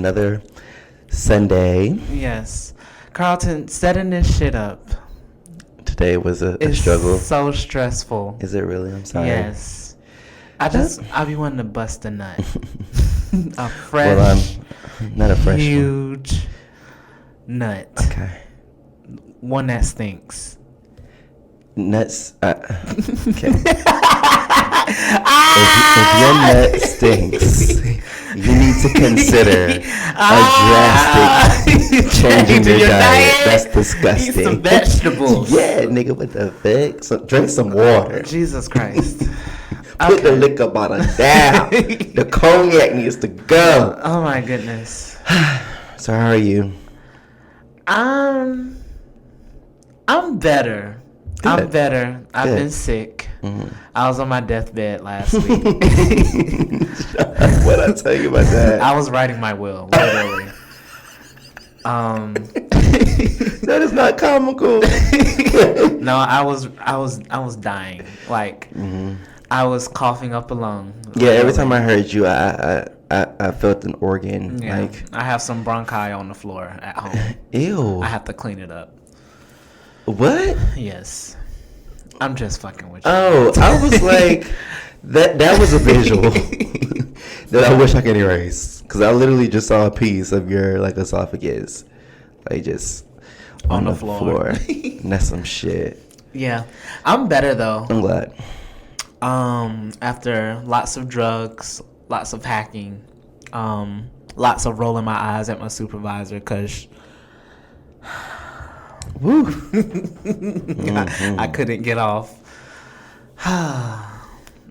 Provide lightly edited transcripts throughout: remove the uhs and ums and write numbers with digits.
another Sunday. Yes. Carlton, setting this shit up. Today was a It's struggle. so stressful. Is it really? I'm sorry. Yes. I be wanting to bust a nut. A fresh, Well, not a fresh huge nut. Okay. One that stinks. Nuts. Okay. If your nut stinks, you need to consider a drastic change in your diet. That's disgusting. Eat some vegetables. Yeah, nigga, what the fuck? Drink some water. Jesus Christ. Put the liquor bottle down. The cognac needs to go. Oh my goodness. So how are you? I'm better. Good. I'm better. I've Good. been sick. Mm-hmm. I was on my deathbed last week. What I tell you about that? I was writing my will, literally. That is not comical. No, I was dying. Like I was coughing up a lung. Yeah, every time I heard you, I felt an organ. Yeah, Like, I have some bronchi on the floor at home. ew. I have to clean it up. What? Yes. I'm just fucking with you. Oh, I was like, that was a visual that I wish I could erase. Because I literally just saw a piece of your, like, esophagus. Like, just on the floor. And that's some shit. Yeah. I'm better, though. I'm glad. After lots of drugs, lots of hacking, lots of rolling my eyes at my supervisor because Woo. I couldn't get off.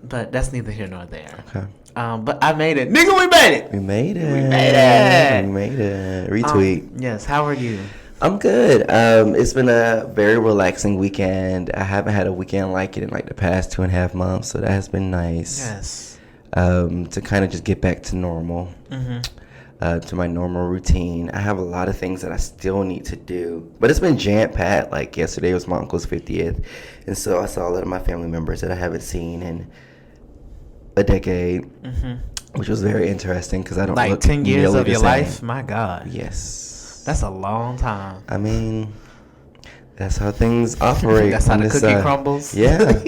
But that's neither here nor there. Okay. But I made it. Nigga, we made it. We made it. We made it. We made it. Retweet. Yes. How are you? I'm good. It's been a very relaxing weekend. I haven't had a weekend like it in like the past 2.5 months, so that has been nice. Yes. To kind of just get back to normal, to my normal routine. I have a lot of things that I still need to do, but it's been jam-packed. Like yesterday was my uncle's 50th, and so I saw a lot of my family members that I haven't seen in a decade, which was very interesting because I don't Like look 10 years nearly of the your same. life? My God. Yes. That's a long time. I mean, that's how things operate. That's how on the this, cookie crumbles. Yeah.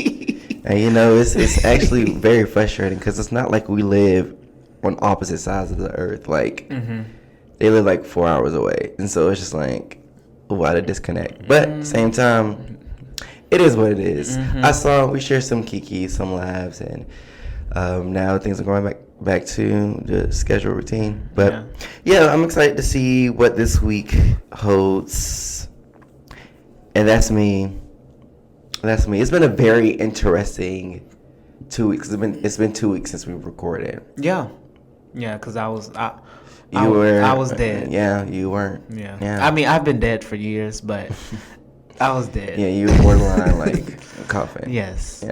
And you know, it's actually very frustrating because it's not like we live on opposite sides of the earth. Like, they live like 4 hours away. And so it's just like, what a disconnect. But at the same time, it is what it is. We shared some kiki, some laughs, and now things are going back to the scheduled routine. But yeah, I'm excited to see what this week holds. And that's me. It's been a very interesting 2 weeks. It's been 2 weeks since we recorded. Yeah, because I was dead. Yeah, you weren't. Yeah. I mean, I've been dead for years, but I was dead. Yeah, you were borderline like coughing. Yes.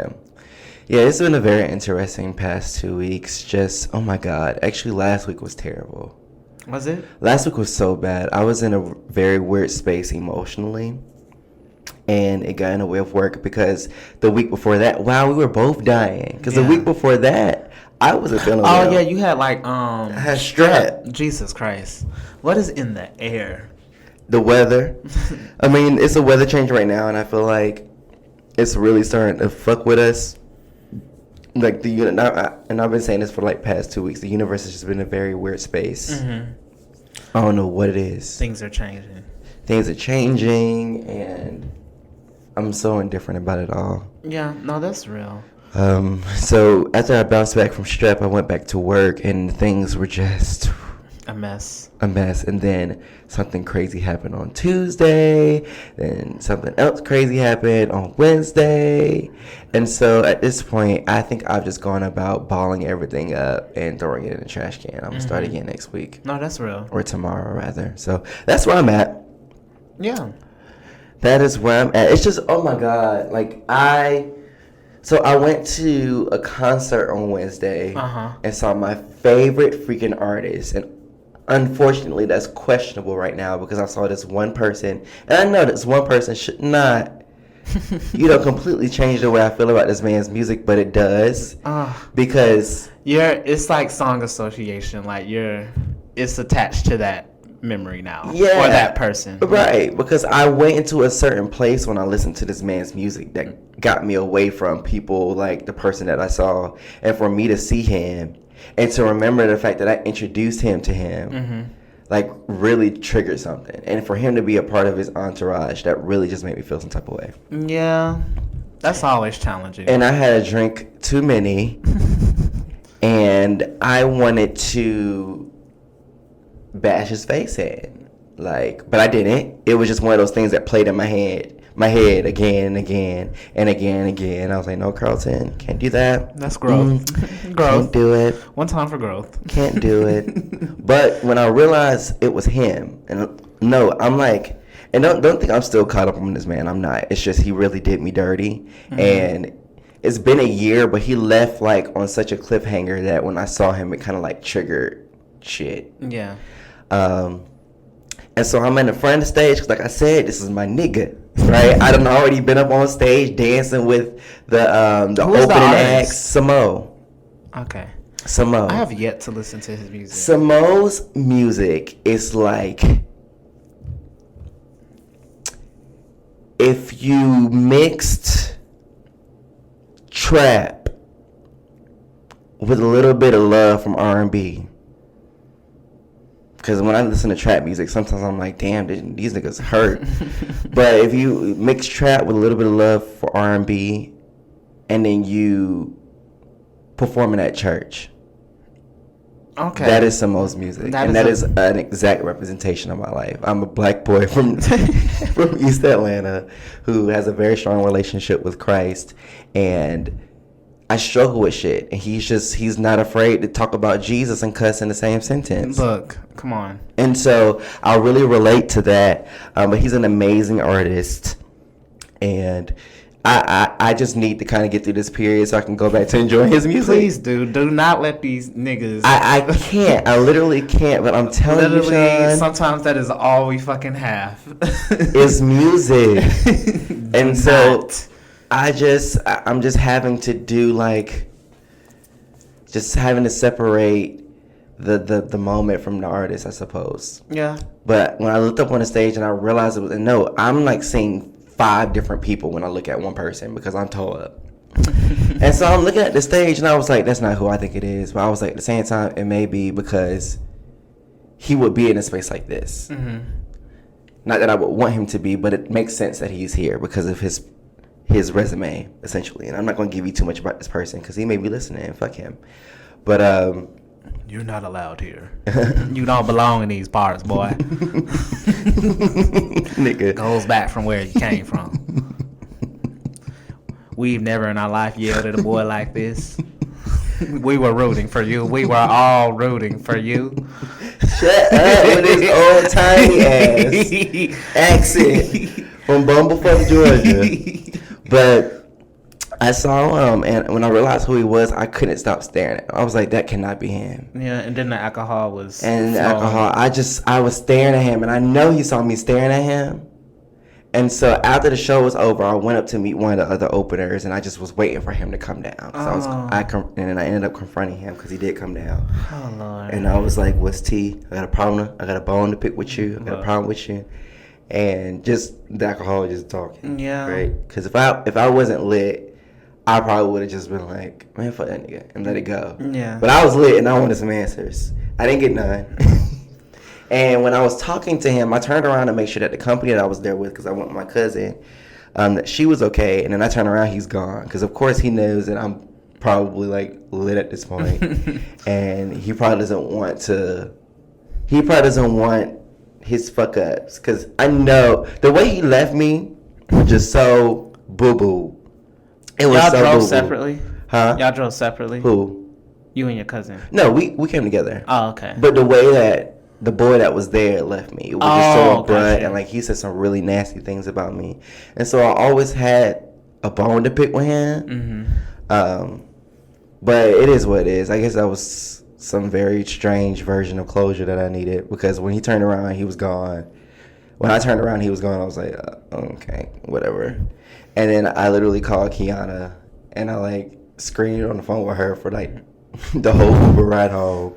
Yeah, it's been a very interesting past 2 weeks. Just, oh my God. Actually, last week was terrible. Was it? Last week was so bad. I was in a very weird space emotionally. And it got in the way of work because the week before that, we were both dying. Because the week before that, I wasn't feeling well. Oh, yeah, you had like, I had strep. Jesus Christ. What is in the air? The weather. I mean, it's a weather change right now, and I feel like it's really starting to fuck with us. Like, and I've been saying this for like past 2 weeks. The universe has just been in a very weird space. I don't know what it is. Things are changing. And I'm so indifferent about it all. Yeah, no, that's real. So after I bounced back from strep, I went back to work, and things were just a mess. And then something crazy happened on Tuesday. Then something else crazy happened on Wednesday. And so at this point, I think I've just gone about balling everything up and throwing it in the trash can. I'm going to start again next week. No, that's real. Or tomorrow, rather. So that's where I'm at. Yeah. That is where I'm at. It's just, oh my God. So I went to a concert on Wednesday and saw my favorite freaking artist. And unfortunately, that's questionable right now because I saw this one person. And I know this one person should not, completely change the way I feel about this man's music, but it does. Because it's like song association. Like, you're it's attached to that memory now. Yeah. Or that person. Right, because I went into a certain place when I listened to this man's music that got me away from people like the person that I saw. And for me to see him and to remember the fact that I introduced him to him, like, really triggered something. And for him to be a part of his entourage, that really just made me feel some type of way. Yeah, that's always challenging. And I had a drink too many, and I wanted to bash his face in, like, but I didn't. It was just one of those things that played in my head again and again and again and again. I was like, no, Carlton, can't do that. That's growth. Growth. Can't do it. One time for growth. Can't do it. But when I realized it was him, and no, I'm like, and don't think I'm still caught up on this man. I'm not. It's just he really did me dirty, and it's been a year, but he left like on such a cliffhanger that when I saw him, it kind of like triggered shit. Yeah. And so I'm in the front of the stage because, like I said, this is my nigga, right? I done already been up on stage dancing with the opening act, Samo. Okay. Samo. I have yet to listen to his music. Samo's music is like if you mixed trap with a little bit of love from R&B. Because when I listen to trap music, sometimes I'm like, damn, these niggas hurt. But if you mix trap with a little bit of love for R&B, and then you perform it at church, okay, that is Samo's music, that is an exact representation of my life. I'm a black boy from from East Atlanta who has a very strong relationship with Christ, and I struggle with shit, and he's not afraid to talk about Jesus and cuss in the same sentence. Look, come on. And so I really relate to that. But he's an amazing artist, and I just need to kind of get through this period so I can go back to enjoying his music. Please, dude, do not let these niggas. I can't. I literally can't. But I'm telling you, Sean, sometimes that is all we fucking have. Is music, and so. I'm just having to do like, just having to separate the moment from the artist, I suppose. Yeah. But when I looked up on the stage and I realized it was, no, I'm like seeing 5 different people when I look at one person because I'm tore up. And so I'm looking at the stage and I was like, that's not who I think it is. But I was like, at the same time, it may be because he would be in a space like this. Not that I would want him to be, but it makes sense that he's here because of his resume, essentially. And I'm not going to give you too much about this person because he may be listening. Fuck him. But you're not allowed here. You don't belong in these parts, boy. Nigga goes back from where you came from. We've never in our life yelled at a boy like this. We were rooting for you. We were all rooting for you. Shut up with his old tiny ass accent from Bumblefuck, Georgia. But I saw him, and when I realized who he was, I couldn't stop staring at him. I was like, that cannot be him. Yeah, and then the alcohol was... And the alcohol, I was staring at him, and I know he saw me staring at him. And so after the show was over, I went up to meet one of the other openers, and I just was waiting for him to come down. So and then I ended up confronting him because he did come down. Oh, Lord. And I was like, what's T? I got a problem. I got a bone to pick with you. I got a problem with you. And just the alcohol just talking. Yeah. Right? Because if I wasn't lit, I probably would have just been like, man, fuck that nigga, and let it go. Yeah. But I was lit, and I wanted some answers. I didn't get none. And when I was talking to him, I turned around to make sure that the company that I was there with, because I went with my cousin, that she was okay. And then I turned around, he's gone. Because, of course, he knows that I'm probably, like, lit at this point. And he probably doesn't want his fuck-ups. Because I know the way he left me was just so boo-boo. It was Y'all so drove boo-boo. separately? Huh? Y'all drove separately? Who? You and your cousin? No, we came together. Oh, okay. But the way that the boy that was there left me, it was just so abrupt, gotcha. and like he said some really nasty things about me, and so I always had a bone to pick with him. But it is what it is. I guess that was some very strange version of closure that I needed, because when he turned around, he was gone. When I turned around, he was gone. I was like, okay, whatever. And then I literally called Kiana, and I like screamed on the phone with her for like the whole Uber ride home.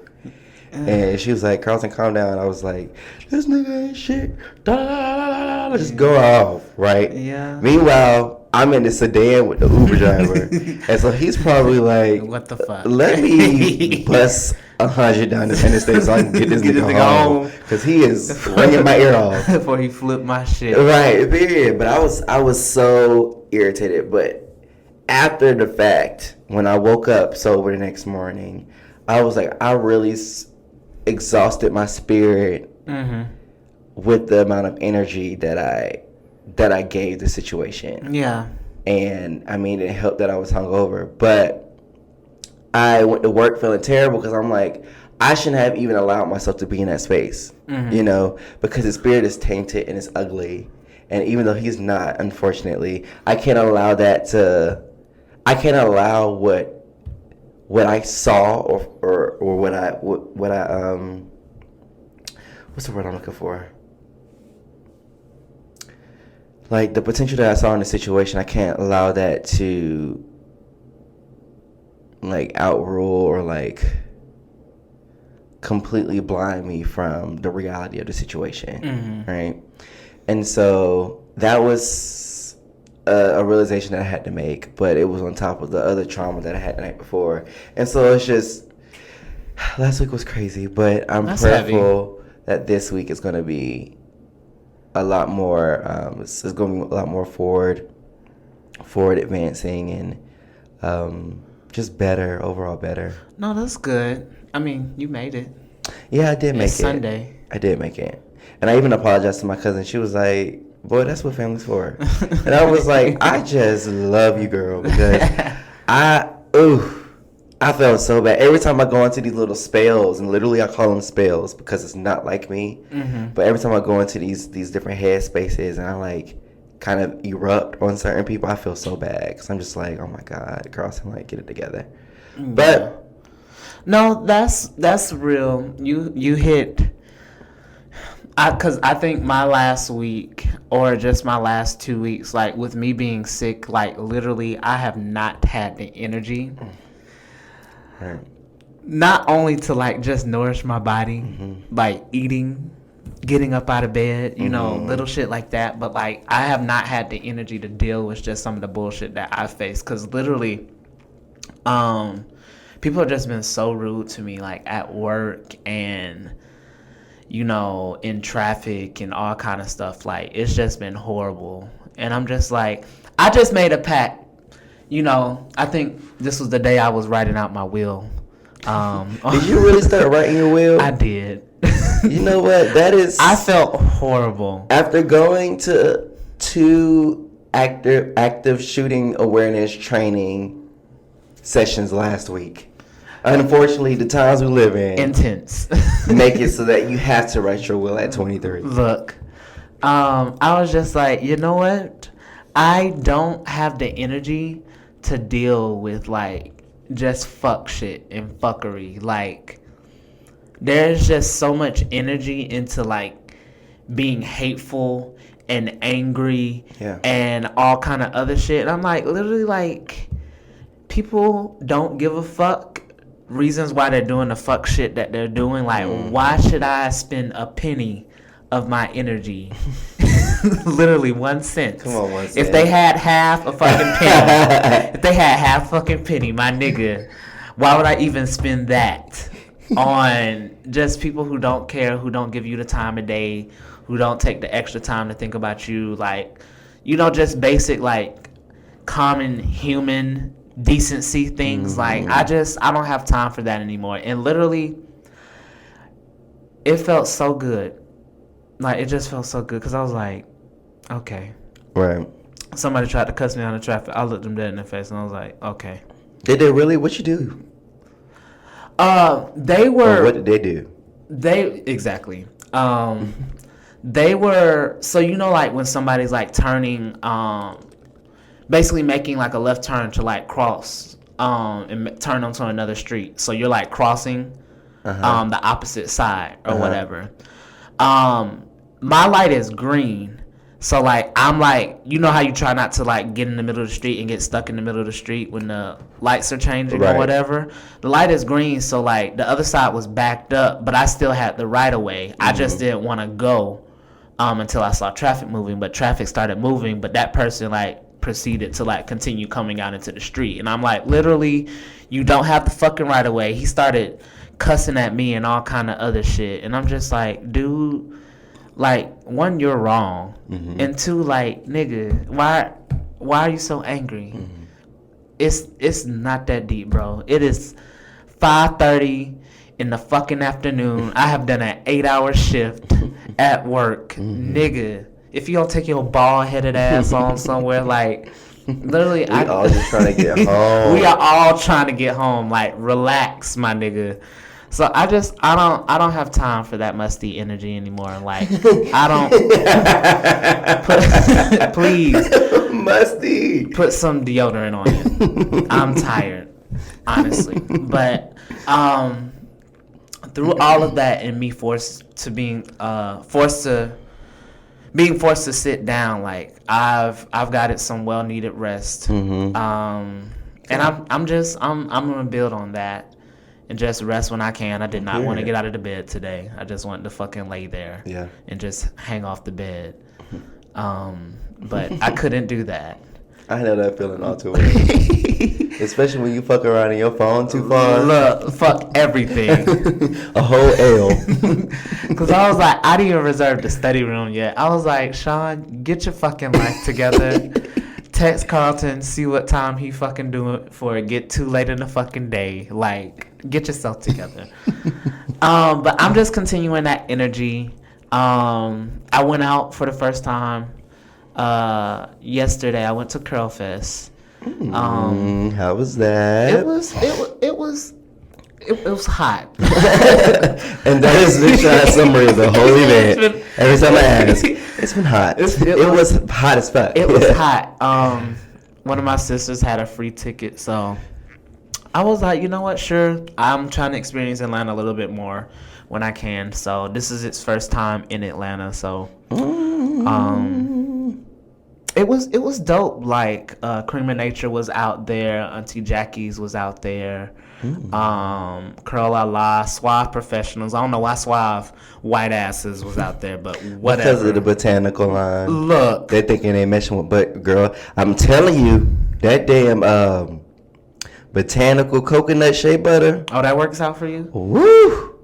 And she was like, Carlton, calm down. I was like, this nigga ain't shit. Da, da, da, da, da, just go off, right? Yeah. Meanwhile, I'm in the sedan with the Uber driver. And so he's probably like, what the fuck? Let me bust 100 down this interstate so I can get this nigga home. Because he is ringing my ear off. Before he flipped my shit. Right, period. But I was so irritated. But after the fact, when I woke up sober the next morning, I was like, I really exhausted my spirit with the amount of energy that I gave the situation. Yeah. And I mean, it helped that I was hungover, but I went to work feeling terrible because I'm like, I shouldn't have even allowed myself to be in that space, you know, because his spirit is tainted and it's ugly. And even though he's not, unfortunately, I can't allow what I saw or what I what's the word I'm looking for? Like the potential that I saw in the situation, I can't allow that to like outrule or like completely blind me from the reality of the situation, right? And so that was a realization that I had to make, but it was on top of the other trauma that I had the night before. And so it's just, last week was crazy, but I'm prayerful that this week is going to be a lot more, it's going to be a lot more forward advancing and just better, overall better. No, that's good. I mean, you made it. Yeah, I did make it. Sunday. I did make it. And I even apologized to my cousin. She was like, boy, that's what family's for. And I was like, I just love you, girl, because I felt so bad. Every time I go into these little spells, and literally I call them spells because it's not like me, but every time I go into these different head spaces and I like kind of erupt on certain people, I feel so bad because I'm just like, oh my God, Carlson, like, get it together. Yeah. But no, that's real. You hit. Because I think my last week or just my last 2 weeks, like with me being sick, like literally I have not had the energy. Right. Not only to like just nourish my body, like eating, getting up out of bed, you know, little shit like that. But like I have not had the energy to deal with just some of the bullshit that I face. Because literally, people have just been so rude to me, like at work and, you know, in traffic and all kind of stuff. Like, it's just been horrible. And I'm just like, I just made a pact. You know, I think this was the day I was writing out my will. Did you really start writing your will? I did. You know what? That is... I felt horrible. After going to 2 active shooting awareness training sessions last week, unfortunately, the times we live in intense make it so that you have to write your will at 23. Look, I was just like, you know what? I don't have the energy to deal with like just fuck shit and fuckery. Like, there's just so much energy into like being hateful and angry and all kind of other shit. And I'm like, literally, like, people don't give a fuck reasons why they're doing the fuck shit that they're doing. Like, why should I spend a penny of my energy? Literally 1 cent. Come on, 1 cent. If they had half a fucking penny, if they had half fucking penny, my nigga, why would I even spend that on just people who don't care, who don't give you the time of day, who don't take the extra time to think about you? Like, you know, just basic, like, common human decency things. Like, I don't have time for that anymore. And literally, it felt so good. Like, it just felt so good because I was like, okay. Right. Somebody tried to cuss me out in traffic. I looked them dead in the face and I was like, okay. Did they really? What you do? They were. Or what did they do? Exactly. They were, so you know, like when somebody's like turning, basically making like a left turn to like cross, and turn onto another street. So you're like crossing, the opposite side or whatever. My light is green. So, like, I'm like, you know how you try not to, like, get in the middle of the street and get stuck in the middle of the street when the lights are changing or whatever? The light is green, so, like, the other side was backed up, but I still had the right of way. I just didn't want to go until I saw traffic moving, but traffic started moving, but that person, like, proceeded to, like, continue coming out into the street. And I'm like, literally, you don't have the fucking right of way. He started cussing at me and all kind of other shit. And I'm just like, dude... Like, one, you're wrong, and two, like, nigga, why are you so angry? It's not that deep, bro. It is 5:30 in the fucking afternoon. I have done an 8-hour shift at work, nigga. If you don't take your bald-headed ass on somewhere, like, literally, we all just trying to get home. We are all trying to get home. Like, relax, my nigga. So I don't have time for that musty energy anymore. Like, I don't please musty. Put some deodorant on you. I'm tired, honestly. But through all of that and me being forced to sit down, like I've got some well needed rest. And I'm gonna build on that. And just rest when I can. I did not want to get out of the bed today. I just wanted to fucking lay there and just hang off the bed. But I couldn't do that. I know that feeling all too well. Especially when you fuck around in your phone too far. Look, fuck everything. A whole L. Because I was like, I didn't even reserve the study room yet. I was like, Sean, get your fucking life together. Text Carlton, see what time he fucking doing before it get too late in the fucking day. Like, get yourself together. But I'm just continuing that energy. I went out for the first time yesterday. I went to Curl Fest. How was that? It was hot. And that is the short summary of the whole event. Every time I ask, it's been hot. It was hot as fuck. It was hot. One of my sisters had a free ticket, so I was like, you know what? Sure, I'm trying to experience Atlanta a little bit more when I can. So this is its first time in Atlanta, so it was dope. Like Cream of Nature was out there, Auntie Jackie's was out there. Curl La La, Suave Professionals. I don't know why Suave White Asses was out there, but whatever. Because of the botanical line. Look. They're thinking they messing with, but girl, I'm telling you, that damn botanical coconut shea butter. Oh, that works out for you? Woo!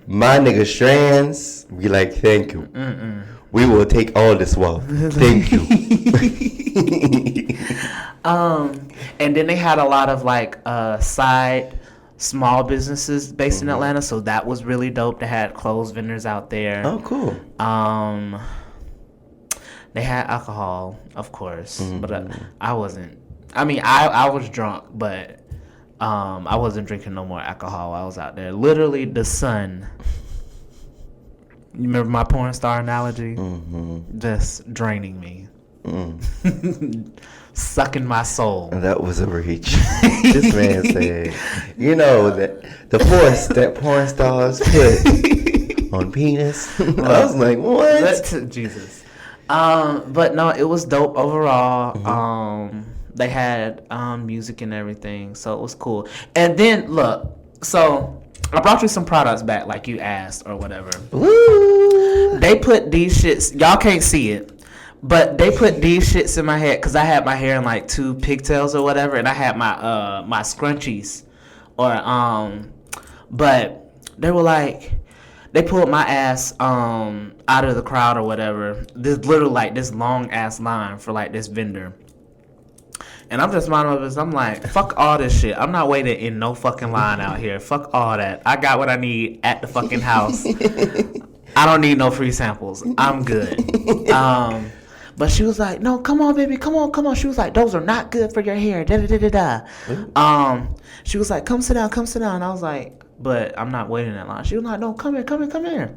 My nigga Strands be like, thank you. We will take all this wealth. Thank you. And then they had a lot of like side small businesses based in Atlanta, so that was really dope. They had clothes vendors out there. Oh, cool. They had alcohol, of course, but I wasn't. I mean, I was drunk, but I wasn't drinking no more alcohol while I was out there. Literally, the sun. You remember my porn star analogy? Just draining me. Sucking my soul. That was a reach. This man said, you know, that the force that porn stars put on penis. I was like, what? Jesus. But no, it was dope overall. They had music and everything, so it was cool. And then, look, so I brought you some products back like you asked or whatever. Woo! They put these shits, y'all can't see it, but they put these shits in my head because I had my hair in like 2 pigtails or whatever, and I had my my scrunchies but they were like, they pulled my ass out of the crowd or whatever. This literally like this long ass line for like this vendor. And I'm just minding my business. I'm like, fuck all this shit. I'm not waiting in no fucking line out here. Fuck all that. I got what I need at the fucking house. I don't need no free samples. I'm good. But she was like, no, come on, baby. Come on. She was like, those are not good for your hair. Da-da-da-da-da. She was like, come sit down. And I was like, but I'm not waiting in that line. She was like, no, come here.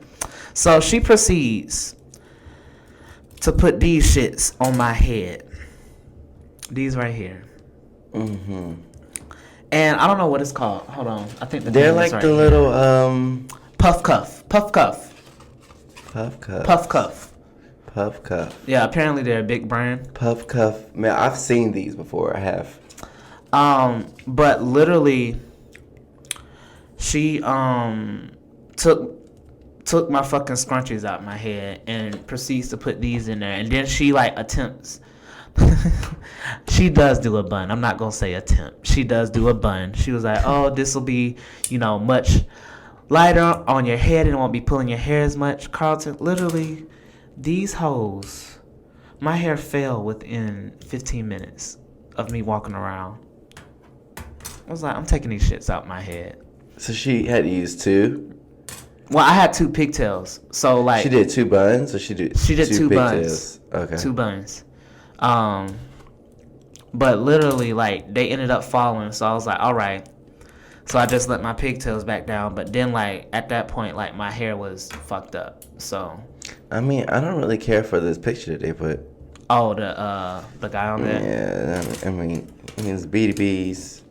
So she proceeds to put these shits on my head. These right here. And I don't know what it's called. Hold on. I think they're like right the little puff cuff. Puff Cuff. Yeah, apparently they're a big brand. Puff Cuff. Man, I've seen these before. I have. But literally, she took my fucking scrunchies out my head and proceeds to put these in there, and then she like attempts. She does do a bun. I'm not gonna say attempt. She does do a bun. She was like, "Oh, this will be, much lighter on your head and it won't be pulling your hair as much." Carlton, literally, these hoes, my hair fell within 15 minutes of me walking around. I was like, I'm taking these shits out my head. So she had to use two? Well, I had 2 pigtails. So, like... She did 2 buns, or she did two pigtails? buns. Okay. 2 buns. But literally, like, they ended up falling. So I was like, all right. So I just let my pigtails back down. But then, like, at that point, like, my hair was fucked up. So... I mean, I don't really care for this picture that they put. Oh, the guy on there? Yeah, I mean, his BDBs.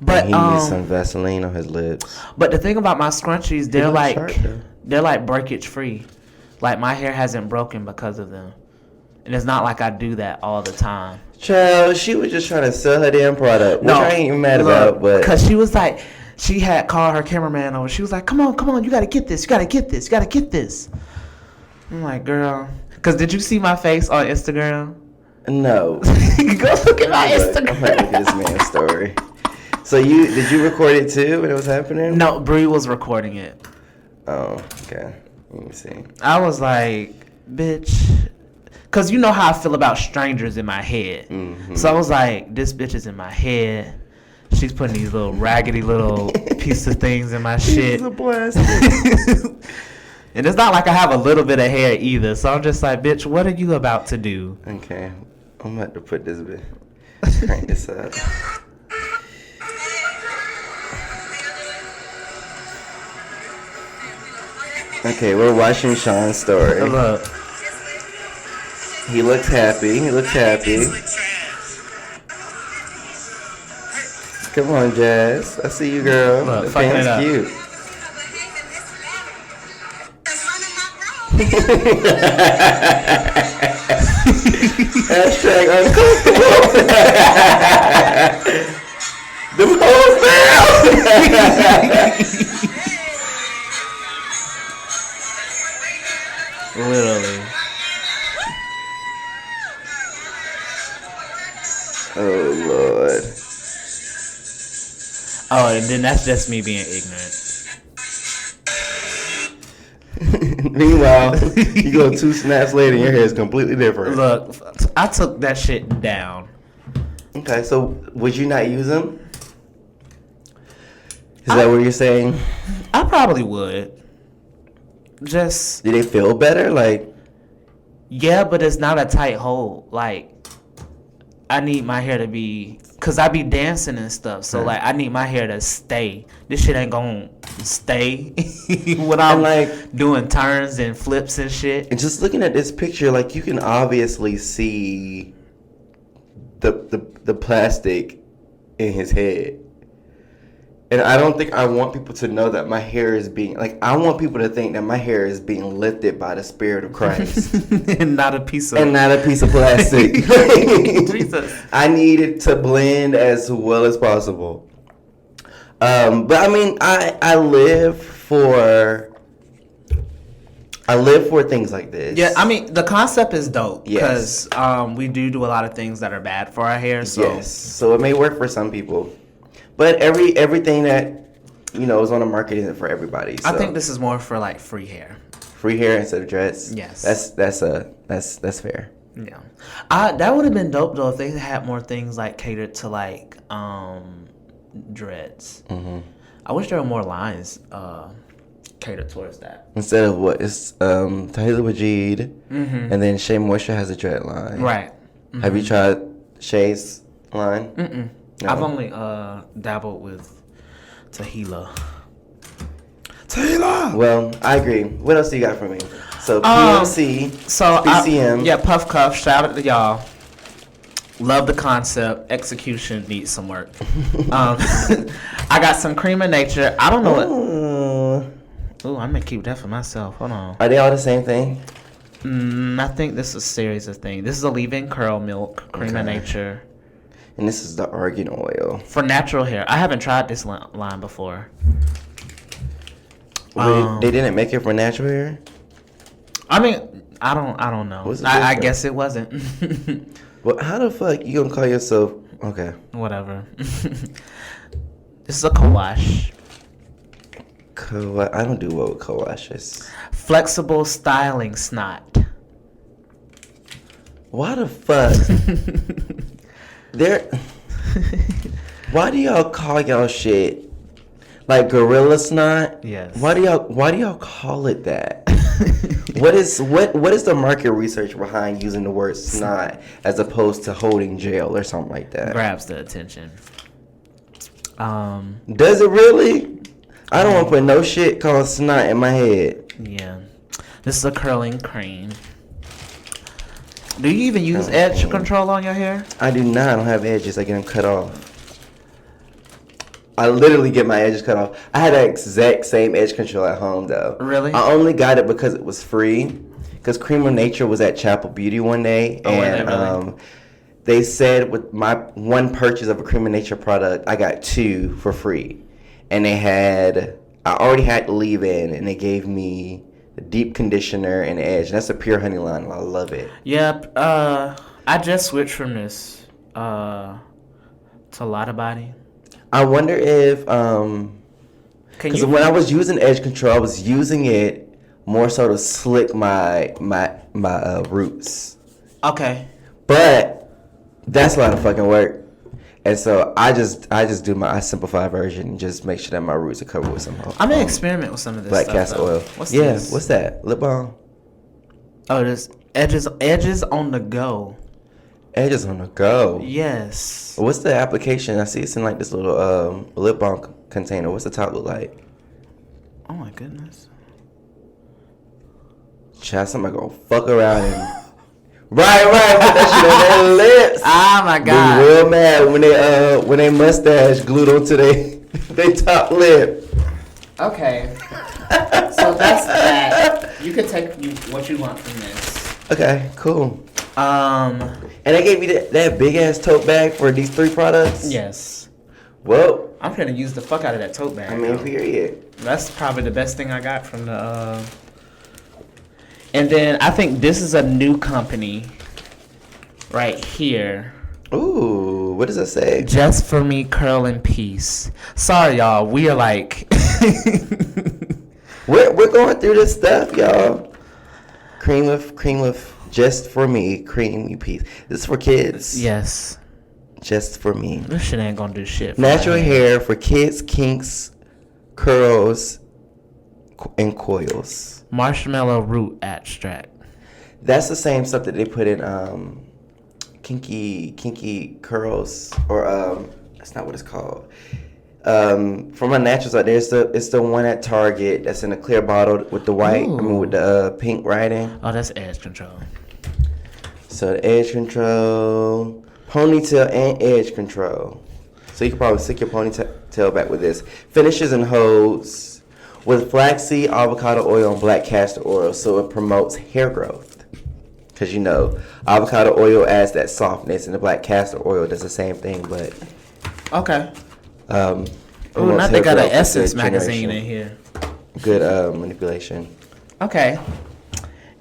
But he needs some Vaseline on his lips. But the thing about my scrunchies, they're like breakage free. Like, my hair hasn't broken because of them. And it's not like I do that all the time. Child, she was just trying to sell her damn product, which I ain't even mad about. But because she was like, she had called her cameraman over. She was like, come on, you gotta get this. I'm like, girl, because did you see my face on Instagram? No. Go look at my Instagram. I'm gonna look at this man's story. So did you record it too when it was happening? No, Bree was recording it. Oh, okay. Let me see. I was like, bitch, because you know how I feel about strangers in my head. Mm-hmm. So I was like, this bitch is in my head. She's putting these little raggedy little piece of things in my shit. Pieces of plastic. And it's not like I have a little bit of hair either. So I'm just like, bitch, what are you about to do? Okay. I'm about to put this bit. Crank this up. Okay, we're watching Sean's story. Look. He looks happy. Come on, Jazz. I see you, girl. Look, the pant's cute. Hashtag uncomfortable. The whole Literally. Oh, Lord. Oh, and then that's just me being ignorant. Meanwhile, you go 2 snaps later and your hair is completely different. Look, I took that shit down. Okay, so would you not use them? Is that what you're saying? I probably would. Just... Do they feel better? Like... Yeah, but it's not a tight hole. Like, I need my hair to be... Because I be dancing and stuff. So, like, I need my hair to stay. This shit ain't gonna stay when I'm, like, doing turns and flips and shit. And just looking at this picture, like, you can obviously see the plastic in his head. And I don't think I want people to know that my hair is being... Like, I want people to think that my hair is being lifted by the Spirit of Christ. And not a piece of... plastic. Jesus. I need it to blend as well as possible. But, I mean, I live for things like this. Yeah, I mean, the concept is dope. Yes. Because we do a lot of things that are bad for our hair. So. Yes. So, it may work for some people. But everything that, is on the market isn't for everybody. So. I think this is more for, like, free hair. Free hair instead of dreads? Yes. That's fair. Yeah. That would have been dope, though, if they had more things, like, catered to, like, dreads. Mm-hmm. I wish there were more lines catered towards that. Instead of what? It's Tahila Majid, and then Shea Moisture has a dread line. Right. Mm-hmm. Have you tried Shea's line? Mm-mm. No. I've only dabbled with Tahila. Well, I agree. What else do you got for me? So PMC, PCM. Puff Cuff. Shout out to y'all. Love the concept. Execution needs some work. I got some Cream of Nature. I don't know what. Ooh, I'm gonna keep that for myself. Hold on. Are they all the same thing? I think this is a series of things. This is a leave-in curl milk, cream of nature. And this is the argan oil. For natural hair. I haven't tried this line before. They didn't make it for natural hair? I mean, I don't know. I guess it wasn't. Well, how the fuck you gonna call yourself? Okay. Whatever. This is a co-wash. I don't do well with co-washes. Flexible styling snot. Why the fuck? Why do y'all call y'all shit like gorilla snot? Yes. Why do y'all call it that? what is the market research behind using the word snot as opposed to holding gel or something like that? Grabs the attention. Does it really? I don't want to put no shit called snot in my head. Yeah. This is a curling cream. Do you even use edge control on your hair? I do not. I don't have edges. I get them cut off. I literally get my edges cut off. I had that exact same edge control at home, though. Really? I only got it because it was free. Because Cream of Nature was at Chapel Beauty one day. And really? They said with my one purchase of a Cream of Nature product, I got 2 for free. And I already had to leave in, and they gave me the deep conditioner and edge. And that's a pure honey line, and I love it. Yep. I just switched from this to Lotta Body. I wonder if because when I was using edge control, I was using it more so to slick my roots. Okay. But that's a lot of fucking work. And so I just do my simplified version and just make sure that my roots are covered with some. I'm gonna experiment with some of this black stuff, castor oil. What's this? What's that? Lip balm. Oh, this edges on the go. Edges on the go. Yes. What's the application? I see it's in like this little lip balm container. What's the top look like? Oh my goodness. Child, somebody gonna fuck around and right, put that shit on their lips. Oh my god. Be real mad when they mustache glued onto they top lip. Okay. So that's that. You can take what you want from this. Okay, cool. And they gave you that big ass tote bag for these 3 products? Yes. Well, I'm gonna use the fuck out of that tote bag. I mean, period. That's probably the best thing I got from the And then I think this is a new company right here. Ooh, what does it say? Just for me, curl in peace. Sorry, y'all. We are like we're going through this stuff, y'all. Cream with just for me, creamy peace. This is for kids. Yes. Just for me. This shit ain't gonna do shit. Natural hair for kids, kinks, curls, and coils. Marshmallow root extract. That's the same stuff that they put in kinky curls, or that's not what it's called. For my naturals out there, it's the one at Target that's in a clear bottle with the white, with the pink writing. Oh, that's edge control. So the edge control, ponytail and edge control. So you can probably stick your ponytail back with this. Finishes and holds with flaxseed, avocado oil, and black castor oil, so it promotes hair growth. Because avocado oil adds that softness, and the black castor oil does the same thing, but okay. Now they got an Essence magazine in here. Good manipulation. Okay.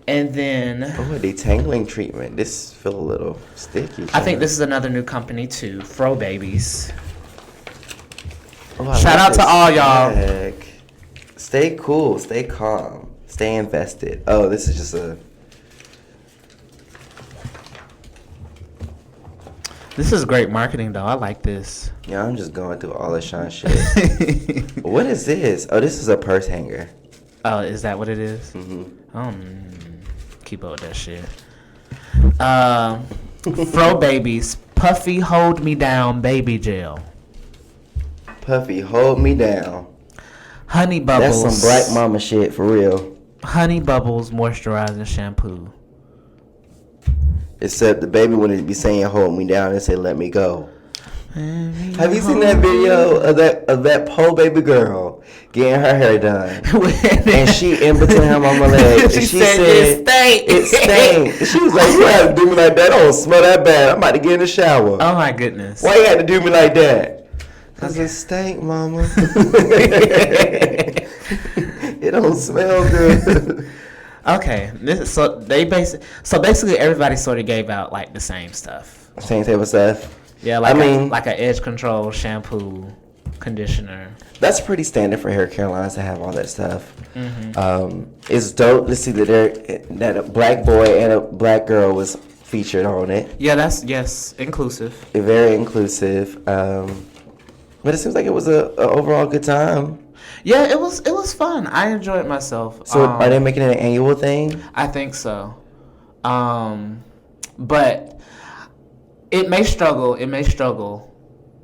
And then a detangling treatment. This feel a little sticky. I think this is another new company too. Fro Babies. Oh, shout out to all y'all. Stay cool. Stay calm. Stay invested. Oh, this is just a. This is great marketing, though. I like this. Yeah, I'm just going through all the Sean shit. What is this? Oh, this is a purse hanger. Oh, is that what it is? Mm-hmm. Keep up with that shit. Fro Babies, Puffy Hold Me Down Baby Gel. Puffy Hold Me Down. Honey Bubbles. That's some black mama shit for real. Honey Bubbles Moisturizing Shampoo. Except the baby wouldn't be saying hold me down and say let me go. Have you seen that video of that poor baby girl getting her hair done, and she in between her mama legs, and she said it stank. She was like, "You have to do me like that. I don't smell that bad. I'm about to get in the shower." Oh my goodness! Why you had to do me like that? Cause it stank, mama. It don't smell good. Okay, so basically everybody sort of gave out like the same stuff. Same type of stuff. Yeah, like an edge control, shampoo, conditioner. That's pretty standard for hair care lines to have all that stuff. It's dope to see that a black boy and a black girl was featured on it. Yeah, that's inclusive. Very inclusive. But it seems like it was a overall good time. Yeah, it was fun. I enjoyed myself. So are they making it an annual thing? I think so. But it may struggle.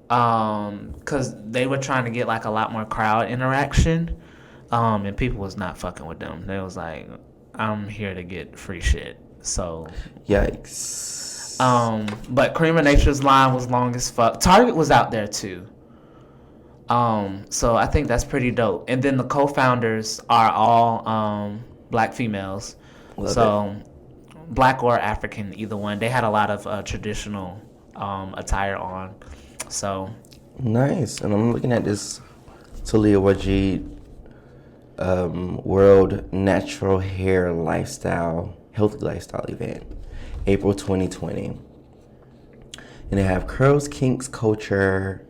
Because they were trying to get like a lot more crowd interaction. And people was not fucking with them. They was like, I'm here to get free shit. So yikes. But Cream of Nature's line was long as fuck. Target was out there too. So I think that's pretty dope. And then the co-founders are all black females. Love it. Black or African, either one. They had a lot of traditional attire on. So nice. And I'm looking at this Talia Wajid World Natural Hair Lifestyle, Healthy Lifestyle event, April 2020. And they have Curls, Kinks, Culture,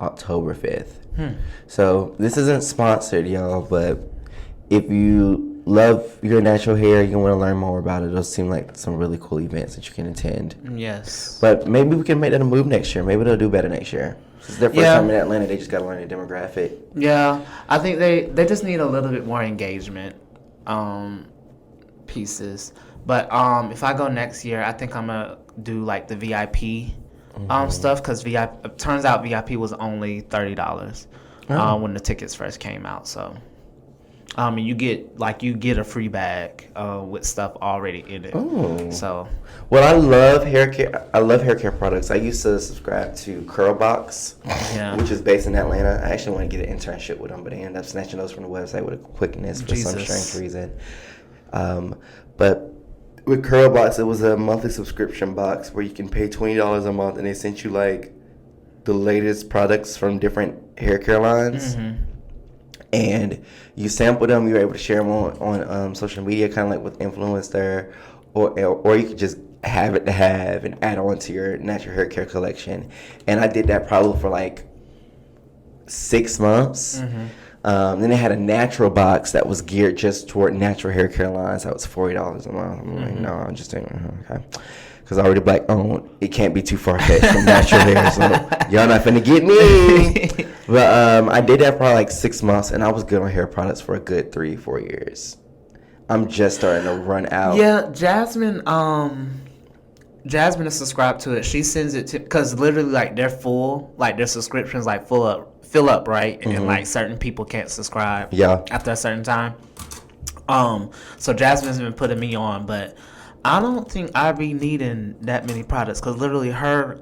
October 5th. So this isn't sponsored, y'all, but if you love your natural hair, you want to learn more about it, those seem like some really cool events that you can attend. Yes. But maybe we can make that a move next year. Maybe they'll do better next year. This is their first time in Atlanta. They just got to learn the demographic. Yeah. I think they just need a little bit more engagement pieces. But if I go next year, I think I'm going to do like the VIP stuff, because turns out VIP was only $30 when the tickets first came out. So and you get a free bag with stuff already in it. Oh. So well, I love hair care. I love hair care products. I used to subscribe to Curlbox, which is based in Atlanta. I actually want to get an internship with them, but I ended up snatching those from the website with a quickness for some strange reason. But with Curlbox, it was a monthly subscription box where you can pay $20 a month, and they sent you like the latest products from different hair care lines. And you sample them. You're able to share them on social media, kind of like with Influencer, or you could just have it to have and add on to your natural hair care collection. And I did that probably for like 6 months. Then they had a natural box that was geared just toward natural hair care lines. That was $40 a month. I'm like, no, I'm just doing okay. Because I already black owned. It can't be too far fetched from natural hair. So y'all not finna get me. But I did that for like 6 months, and I was good on hair products for a good 3-4 years. I'm just starting to run out. Yeah, Jasmine is subscribed to it. She sends it to, because literally like they're full, like their subscriptions like fill up, right? And like certain people can't subscribe after a certain time. So Jasmine's been putting me on, but I don't think I be needing that many products, because literally her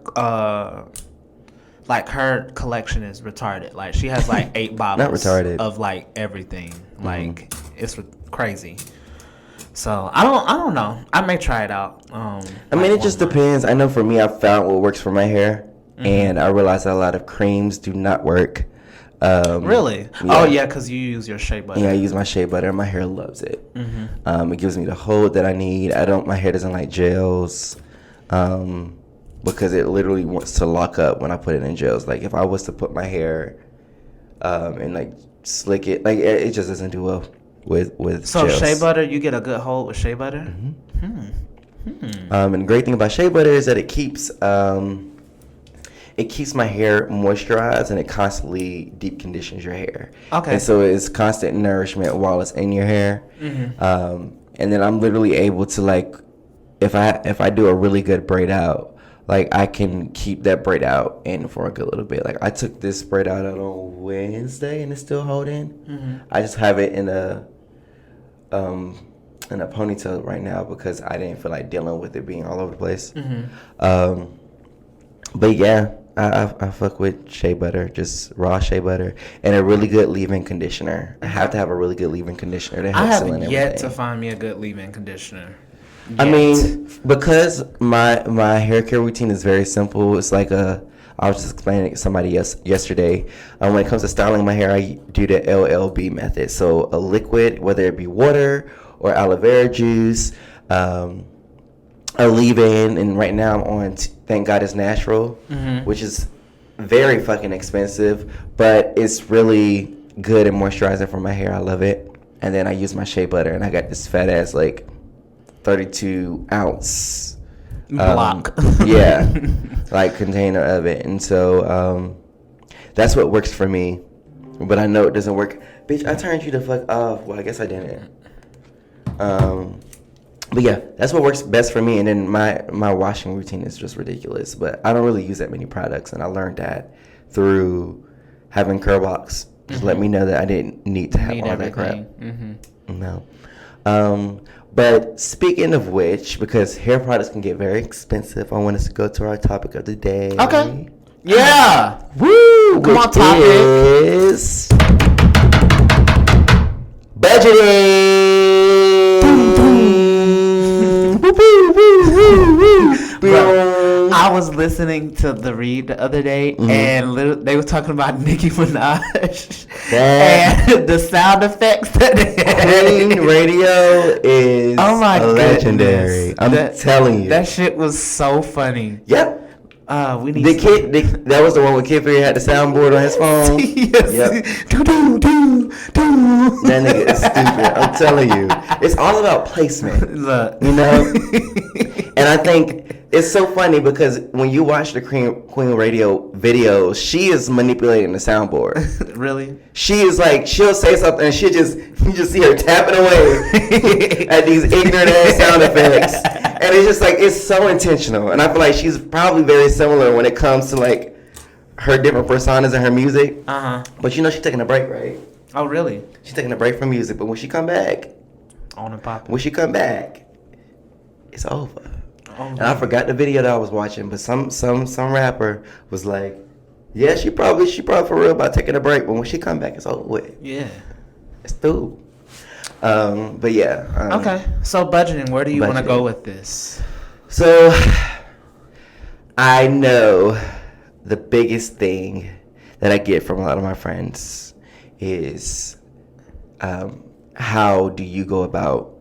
collection is retarded. Like she has like 8 bottles of like everything. Like it's crazy. So I don't know. I may try it out. I mean, it just depends. I know for me, I found what works for my hair, and I realized that a lot of creams do not work. Really? Yeah. Oh yeah, because you use your shea butter. Yeah, I use my shea butter, and my hair loves it. It gives me the hold that I need. My hair doesn't like gels, because it literally wants to lock up when I put it in gels. Like if I was to put my hair, and like slick it, like it just doesn't do well with so gels. Shea butter, you get a good hold with shea butter. And the great thing about shea butter is that it keeps my hair moisturized, and it constantly deep conditions your hair. Okay. And so it's constant nourishment while it's in your hair. And then I'm literally able to, like, if I do a really good braid out, like I can keep that braid out in for a good little bit. Like I took this braid out on Wednesday, and it's still holding. I just have it in a ponytail right now because I didn't feel like dealing with it being all over the place. But yeah, I fuck with shea butter, just raw shea butter, and a really good leave-in conditioner. I have to have a really good leave-in conditioner to I help seal have in yet everything. to find me a good leave-in conditioner. I Yet. mean, because my hair care routine is very simple. It's like I was just explaining it to somebody yesterday. When it comes to styling my hair, I do the LLB method. So a liquid, whether it be water or aloe vera juice, a leave-in, and right now I'm on Thank God It's Natural, which is very fucking expensive, but it's really good and moisturizing for my hair. I love it. And then I use my shea butter, and I got this fat ass like 32 ounce block. Yeah, like container of it. And so that's what works for me, but I know it doesn't work. Bitch, I turned you the fuck off. Well, I guess I didn't. But yeah, that's what works best for me. And then my washing routine is just ridiculous, but I don't really use that many products, and I learned that through having Curlbox. Just let me know that I didn't need to have all that crap. No. But speaking of which, because hair products can get very expensive, I want us to go to our topic of the day. Okay. Yeah. Woo! Come on, topic. Is budgeting. Bro, I was listening to The Read the other day, and they were talking about Nicki Minaj and the sound effects that they had. Queen Radio is legendary. Goodness. I'm telling you. That shit was so funny. Yep. We need that was the one where Kid Fury had the soundboard on his phone. Yes. Yep. Do, do, do, do. That nigga is stupid. I'm telling you. It's all about placement. Look. You know? And I think it's so funny because when you watch the Queen Radio videos, she is manipulating the soundboard. Really? She is like, she'll say something and you just see her tapping away at these ignorant ass sound effects. And it's just like, it's so intentional. And I feel like she's probably very similar when it comes to like her different personas and her music. But you know she's taking a break, right? Oh, really? She's taking a break from music. But when she come back, on and popping. when she come back, it's over. Oh, and I forgot the video that I was watching, but some rapper was like, yeah, she probably for real about taking a break, but when she come back, it's over with. Yeah. It's through. But yeah. Okay. So budgeting, where do you want to go with this? So I know the biggest thing that I get from a lot of my friends is how do you go about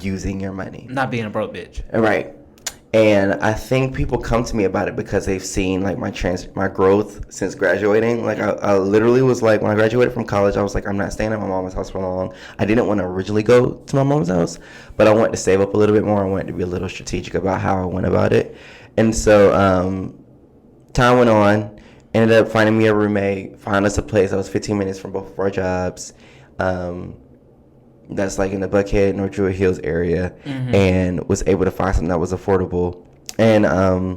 using your money? Not being a broke bitch. Right. And I think people come to me about it because they've seen like my growth since graduating. Like I literally was like, when I graduated from college, I was like, I'm not staying at my mom's house for long. I didn't want to originally go to my mom's house, but I wanted to save up a little bit more. I wanted to be a little strategic about how I went about it. And so time went on, ended up finding me a roommate, found us a place that was 15 minutes from both of our jobs. That's like in the Buckhead, North Druid Hills area, and was able to find something that was affordable. And I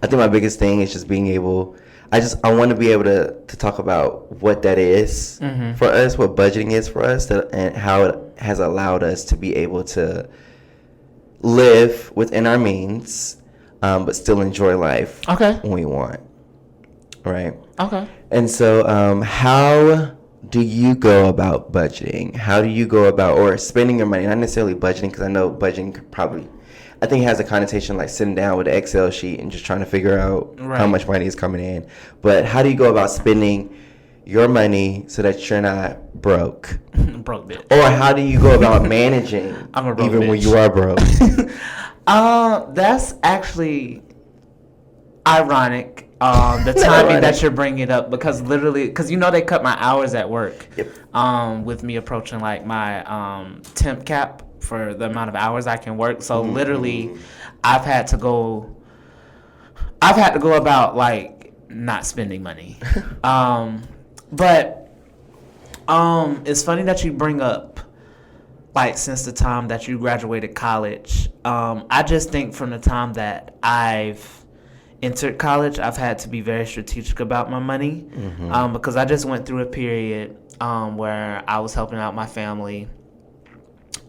think my biggest thing is just being able, I want to be able to talk about what that is for us, what budgeting is for us, and how it has allowed us to be able to live within our means, but still enjoy life when we want. Right? Okay. And so how do you go about budgeting? How do you go about, or spending your money? Not necessarily budgeting, because I know budgeting probably, I think it has a connotation like sitting down with an Excel sheet and just trying to figure out how much money is coming in. But how do you go about spending your money so that you're not broke? Broke bitch. Or how do you go about managing I'm a broke even bitch. when you are broke? That's actually ironic. The timing that you're bringing it up, because literally, because you know they cut my hours at work. Yep. With me approaching like my temp cap for the amount of hours I can work. So literally, I've had to go about like not spending money. But it's funny that you bring up like since the time that you graduated college. I just think from the time that I've entered college, I've had to be very strategic about my money, because I just went through a period where I was helping out my family.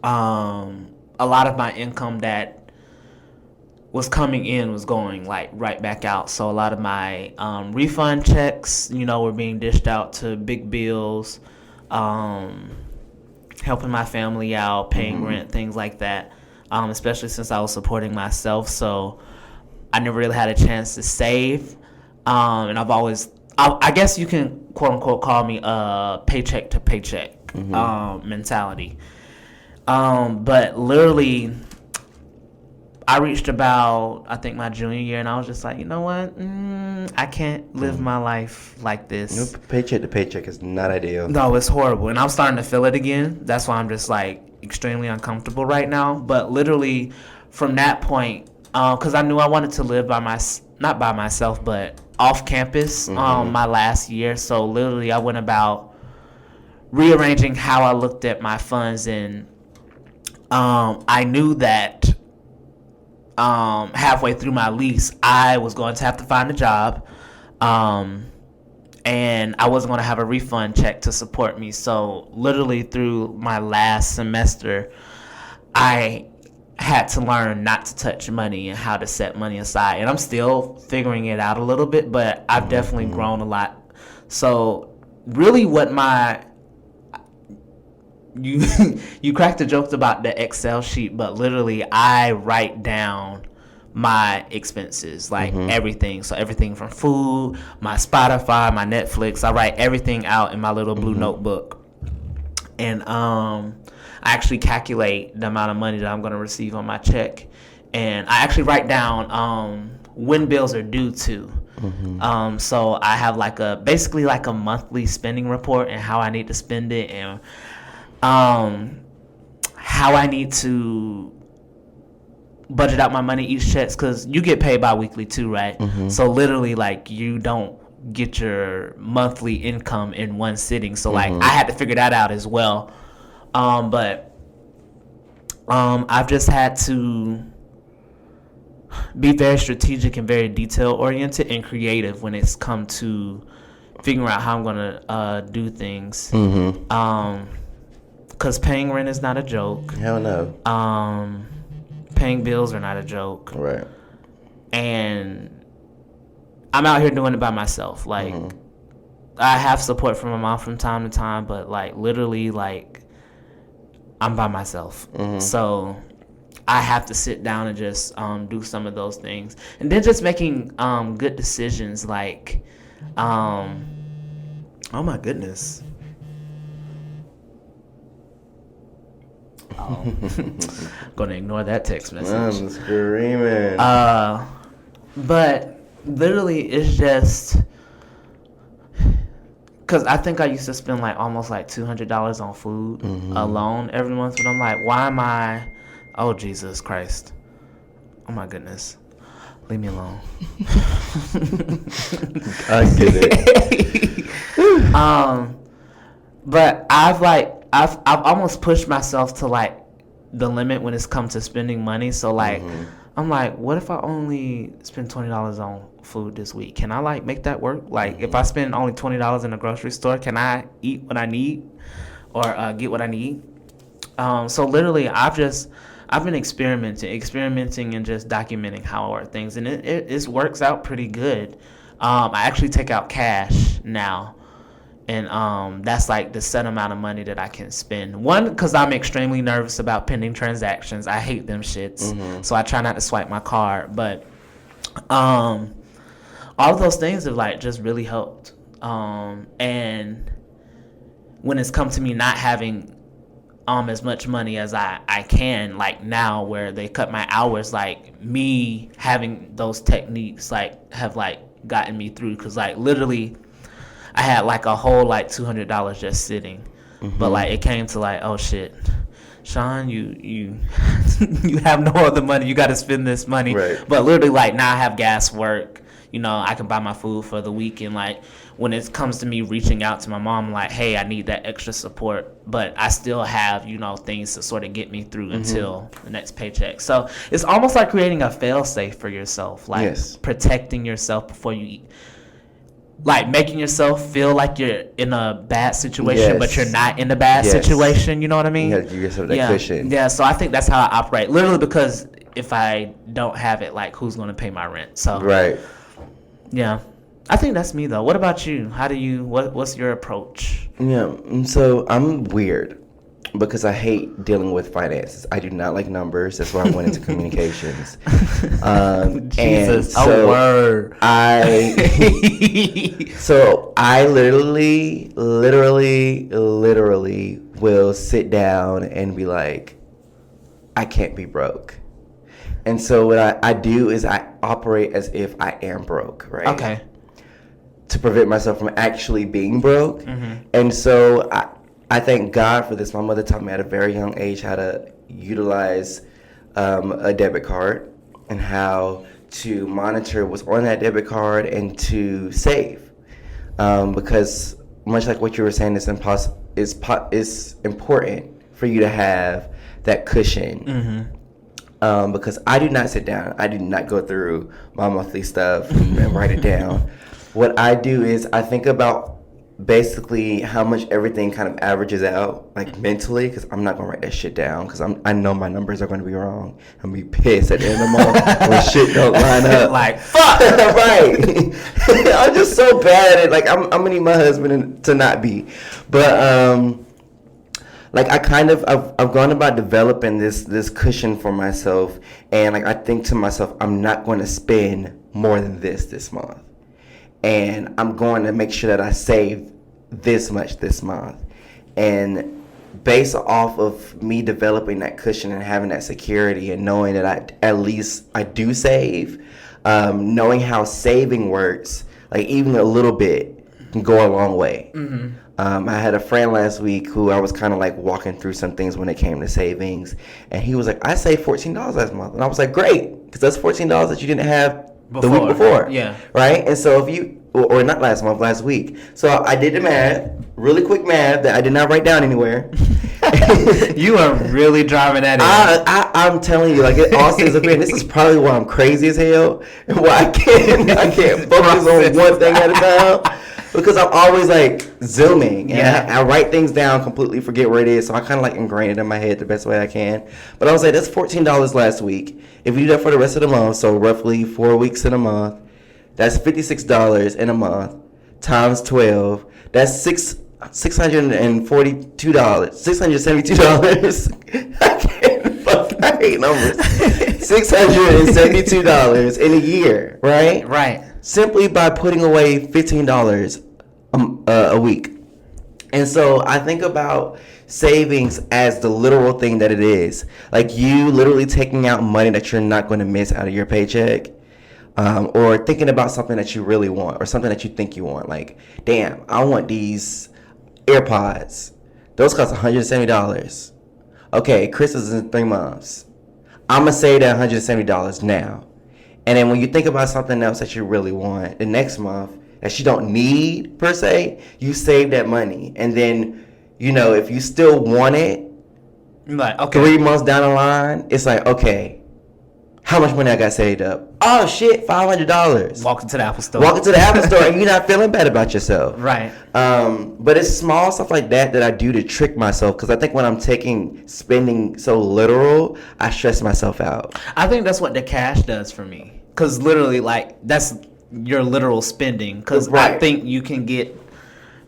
A lot of my income that was coming in was going like right back out. So a lot of my refund checks, were being dished out to big bills, helping my family out, paying rent, things like that. Especially since I was supporting myself, so I never really had a chance to save. And I guess you can quote unquote call me a paycheck to paycheck mentality. But literally, I reached about, I think, my junior year, and I was just like, you know what? I can't live my life like this. Nope, paycheck to paycheck is not ideal. No, it's horrible. And I'm starting to feel it again. That's why I'm just, like, extremely uncomfortable right now. But literally, from that point, because I knew I wanted to live not by myself, but off campus my last year. So literally, I went about rearranging how I looked at my funds, and I knew that halfway through my lease, I was going to have to find a job, and I wasn't going to have a refund check to support me. So literally through my last semester, I had to learn not to touch money and how to set money aside. And I'm still figuring it out a little bit, but I've definitely grown a lot. So really what you cracked the jokes about the Excel sheet, but literally I write down my expenses, like everything. So everything from food, my Spotify, my Netflix, I write everything out in my little blue notebook. And I actually calculate the amount of money that I'm going to receive on my check. And I actually write down when bills are due to. So I have basically like a monthly spending report and how I need to spend it, and how I need to budget out my money each check, because you get paid bi-weekly too, right? So literally, like, you don't get your monthly income in one sitting. So like I had to figure that out as well. But I've just had to be very strategic and very detail oriented and creative when it's come to figuring out how I'm gonna do things. Because paying rent is not a joke. Hell no. Paying bills are not a joke. Right. And I'm out here doing it by myself. Like, I have support from my mom from time to time, but like literally, like, I'm by myself. So I have to sit down and just do some of those things, and then just making good decisions. Like, oh my goodness. Gonna ignore that text message. I'm screaming. But literally, it's just because I think I used to spend like almost like $200 on food alone every month. But I'm like, why am I? Oh, Jesus Christ! Oh my goodness! Leave me alone. I get it. But I've almost pushed myself to like the limit when it's come to spending money. So like I'm like, what if I only spend $20 on food this week? Can I like make that work? Like if I spend only $20 in a grocery store, can I eat what I need or get what I need? So literally I've been experimenting and just documenting how I work things, and it works out pretty good. I actually take out cash now. And that's like the set amount of money that I can spend. One, because I'm extremely nervous about pending transactions. I hate them shits. So I try not to swipe my card. But all of those things have like just really helped. And when it's come to me not having as much money as I can, like now where they cut my hours, like me having those techniques like have like gotten me through. Because like literally I had like a whole like $200 just sitting, but like it came to like, oh shit, Sean, you you have no other money. You got to spend this money. Right. But literally, like now I have gas work. I can buy my food for the week, and like when it comes to me reaching out to my mom, like, hey, I need that extra support, but I still have things to sort of get me through until the next paycheck. So it's almost like creating a fail safe for yourself, like protecting yourself before you eat. like making yourself feel like you're in a bad situation, but you're not in a bad situation. You know what I mean? You gotta give yourself that cushion. Yeah. So I think that's how I operate. Literally, because if I don't have it, like, who's gonna pay my rent? So right. Yeah, I think that's me though. What about you? How do you? What's your approach? Yeah. So I'm weird because I hate dealing with finances. I do not like numbers. That's why I went into communications. Jesus, and so word. So I literally will sit down and be like, I can't be broke. And so what I do is I operate as if I am broke, right? Okay. To prevent myself from actually being broke. Mm-hmm. And so I thank God for this. My mother taught me at a very young age how to utilize a debit card and how to monitor what's on that debit card and to save. Because much like what you were saying, it's important for you to have that cushion. Mm-hmm. Because I do not sit down. I do not go through my monthly stuff and write it down. What I do is I think about basically how much everything kind of averages out, like mentally, because I'm not gonna write that shit down because I know my numbers are gonna be wrong. I'm gonna be pissed at the end of the month when shit don't line up. Like, fuck. Right. I'm just so bad at it. Like I'm gonna need my husband to not be, but like I've gone about developing this cushion for myself, and like I think to myself, I'm not going to spend more than this month. And I'm going to make sure that I save this much this month. And based off of me developing that cushion and having that security and knowing that I do save, knowing how saving works, like even a little bit can go a long way. Mm-hmm. I had a friend last week who I was kind of like walking through some things when it came to savings. And he was like, I saved $14 last month. And I was like, great, because that's $14 that you didn't have the week before. Yeah. Right? And so if you, or not last month, last week. So I did the math, really quick math that I did not write down anywhere. You are really driving that in. I'm telling you, like it all stands up here. And this is probably why I'm crazy as hell and why I can't focus on one thing at a time. Because I'm always like zooming and I write things down, completely forget where it is. So I kind of like ingrain it in my head the best way I can. But I was like, that's $14 last week. If you do that for the rest of the month, so roughly 4 weeks in a month, that's $56 in a month times 12. That's $642. $672. I hate numbers. $672 in a year, right? Right. Simply by putting away $15 a week. And so I think about savings as the literal thing that it is. Like you literally taking out money that you're not going to miss out of your paycheck. Or thinking about something that you really want or something that you think you want. Like, damn, I want these AirPods. Those cost $170. Okay, Christmas is in 3 months. I'm going to save that $170 now. And then when you think about something else that you really want the next month that you don't need per se, you save that money. And then, you know, if you still want it, like, okay, 3 months down the line, it's like, okay, how much money I got saved up? Oh shit, $500. Walk into the Apple Store. Walk into the Apple Store and you're not feeling bad about yourself. Right. But it's small stuff like that I do to trick myself, because I think when I'm spending so literal, I stress myself out. I think that's what the cash does for me. Because literally, like, that's your literal spending. Because I think you can get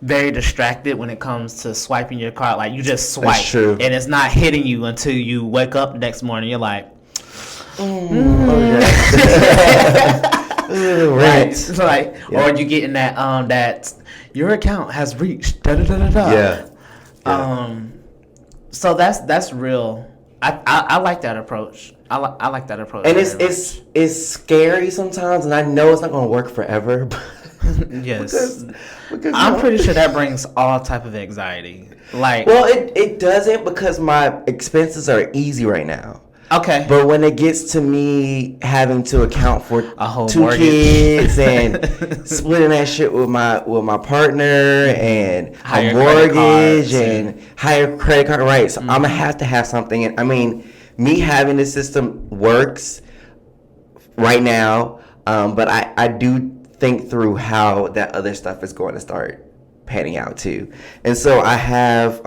very distracted when it comes to swiping your card. Like, you just swipe. That's true. And it's not hitting you until you wake up the next morning. You're like, right. So like, or you getting that your account has reached da da da da da. Yeah. So that's real. I like that approach. I like that approach. And it's scary sometimes, and I know it's not gonna work forever. Yes. because I'm pretty sure that brings all type of anxiety. Like, well, it doesn't, because my expenses are easy right now. Okay. But when it gets to me having to account for a whole 2 mortgage. kids and splitting that shit with my partner and Higher a mortgage credit and higher credit card, right? So Mm-hmm. I'm gonna have to have something. And I mean, me having this system works right now, but I do think through how that other stuff is going to start panning out too. And so I have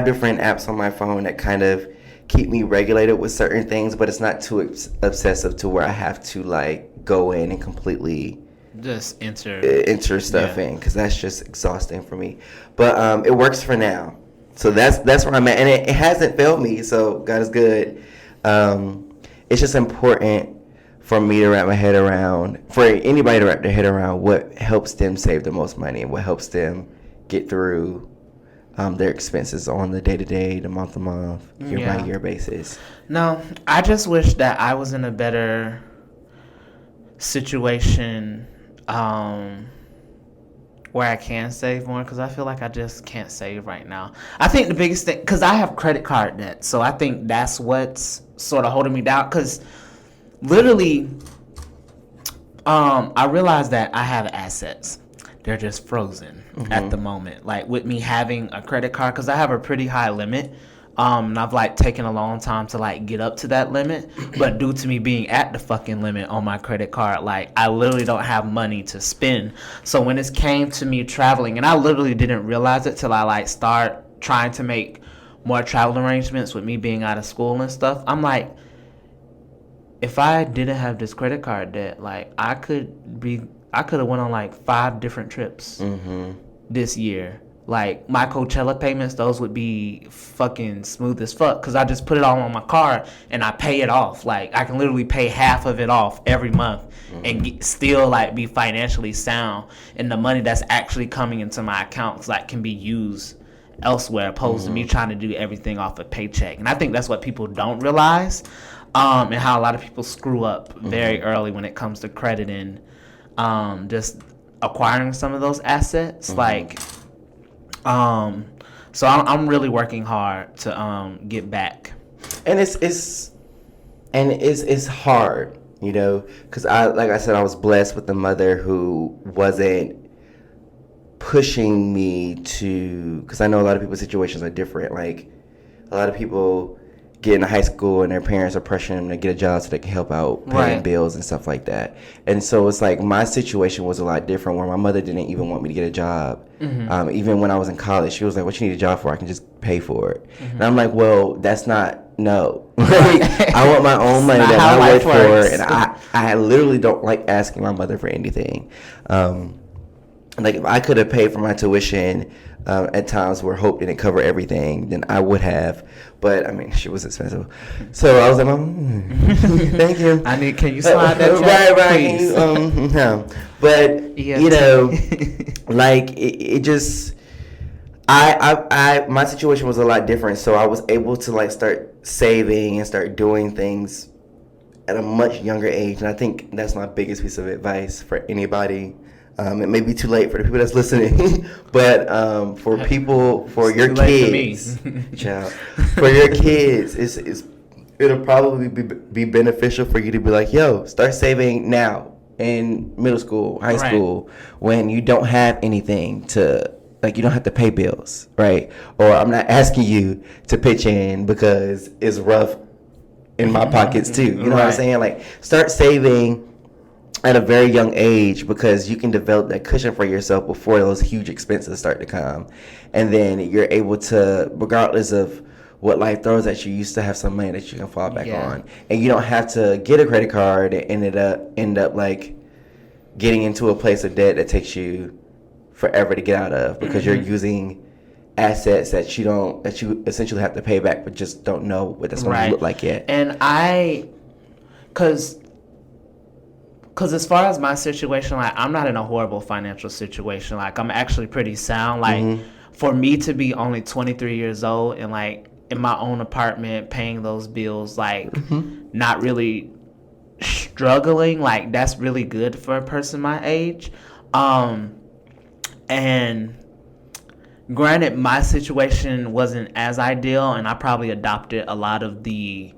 different apps on my phone that kind of keep me regulated with certain things, but it's not too obsessive to where I have to like go in and completely just enter stuff in, because that's just exhausting for me. But it works for now, so that's where I'm at, and it hasn't failed me. So God is good. It's just important for me to wrap my head around, for anybody to wrap their head around what helps them save the most money and what helps them get through their expenses on the day-to-day, the month-to-month, year-by-year basis. No, I just wish that I was in a better situation where I can save more, because I feel like I just can't save right now. I think the biggest thing, because I have credit card debt, so I think that's what's sort of holding me down, because literally I realized that I have assets. They're just frozen at the moment. Like with me having a credit card, because I have a pretty high limit. And I've like taken a long time to like get up to that limit. But due to me being at the fucking limit on my credit card, like I literally don't have money to spend. So when it came to me traveling, and I literally didn't realize it till I like start trying to make more travel arrangements with me being out of school and stuff. I'm like, if I didn't have this credit card debt, like I could have went on like 5 different trips this year. Like my Coachella payments, those would be fucking smooth as fuck, because I just put it all on my card and I pay it off. Like I can literally pay half of it off every month and still like be financially sound, and the money that's actually coming into my accounts like can be used elsewhere, opposed to me trying to do everything off a paycheck. And I think that's what people don't realize, and how a lot of people screw up very early when it comes to credit and just acquiring some of those assets. Like so I'm really working hard to get back. And it's hard, you know, because like I said, I was blessed with a mother who wasn't pushing me to, because I know a lot of people's situations are different. Like a lot of people get into high school and their parents are pressuring them to get a job so they can help out paying bills and stuff like that. And so it's like my situation was a lot different, where my mother didn't even want me to get a job. Even when I was in college, she was like, what you need a job for? I can just pay for it. And I'm like, well, that's not, no. I want my own money that I work for, and I literally don't like asking my mother for anything. Like if I could have paid for my tuition at times where Hope didn't cover everything, then I would have. But I mean, she was expensive, so I was like, "Thank you." Can you slide that check, please? No. But you know, like it just, my situation was a lot different, so I was able to like start saving and start doing things at a much younger age, and I think that's my biggest piece of advice for anybody. It may be too late for the people that's listening, but for people, for your kids, child, for your kids, it'll probably be beneficial for you to be like, yo, start saving now in middle school, high school, when you don't have anything to, like, you don't have to pay bills, right? Or I'm not asking you to pitch in because it's rough in my pockets too. You know what I'm saying? Like, start saving at a very young age, because you can develop that cushion for yourself before those huge expenses start to come. And then you're able to, regardless of what life throws at you, you still have some money that you can fall back on. And you don't have to get a credit card and end up like getting into a place of debt that takes you forever to get out of, because you're using assets that you essentially have to pay back, but just don't know what that's going to look like yet. And Because as far as my situation, like, I'm not in a horrible financial situation. Like, I'm actually pretty sound. Like, for me to be only 23 years old and, like, in my own apartment, paying those bills, like, not really struggling, like, that's really good for a person my age. And granted, my situation wasn't as ideal, and I probably adopted a lot of the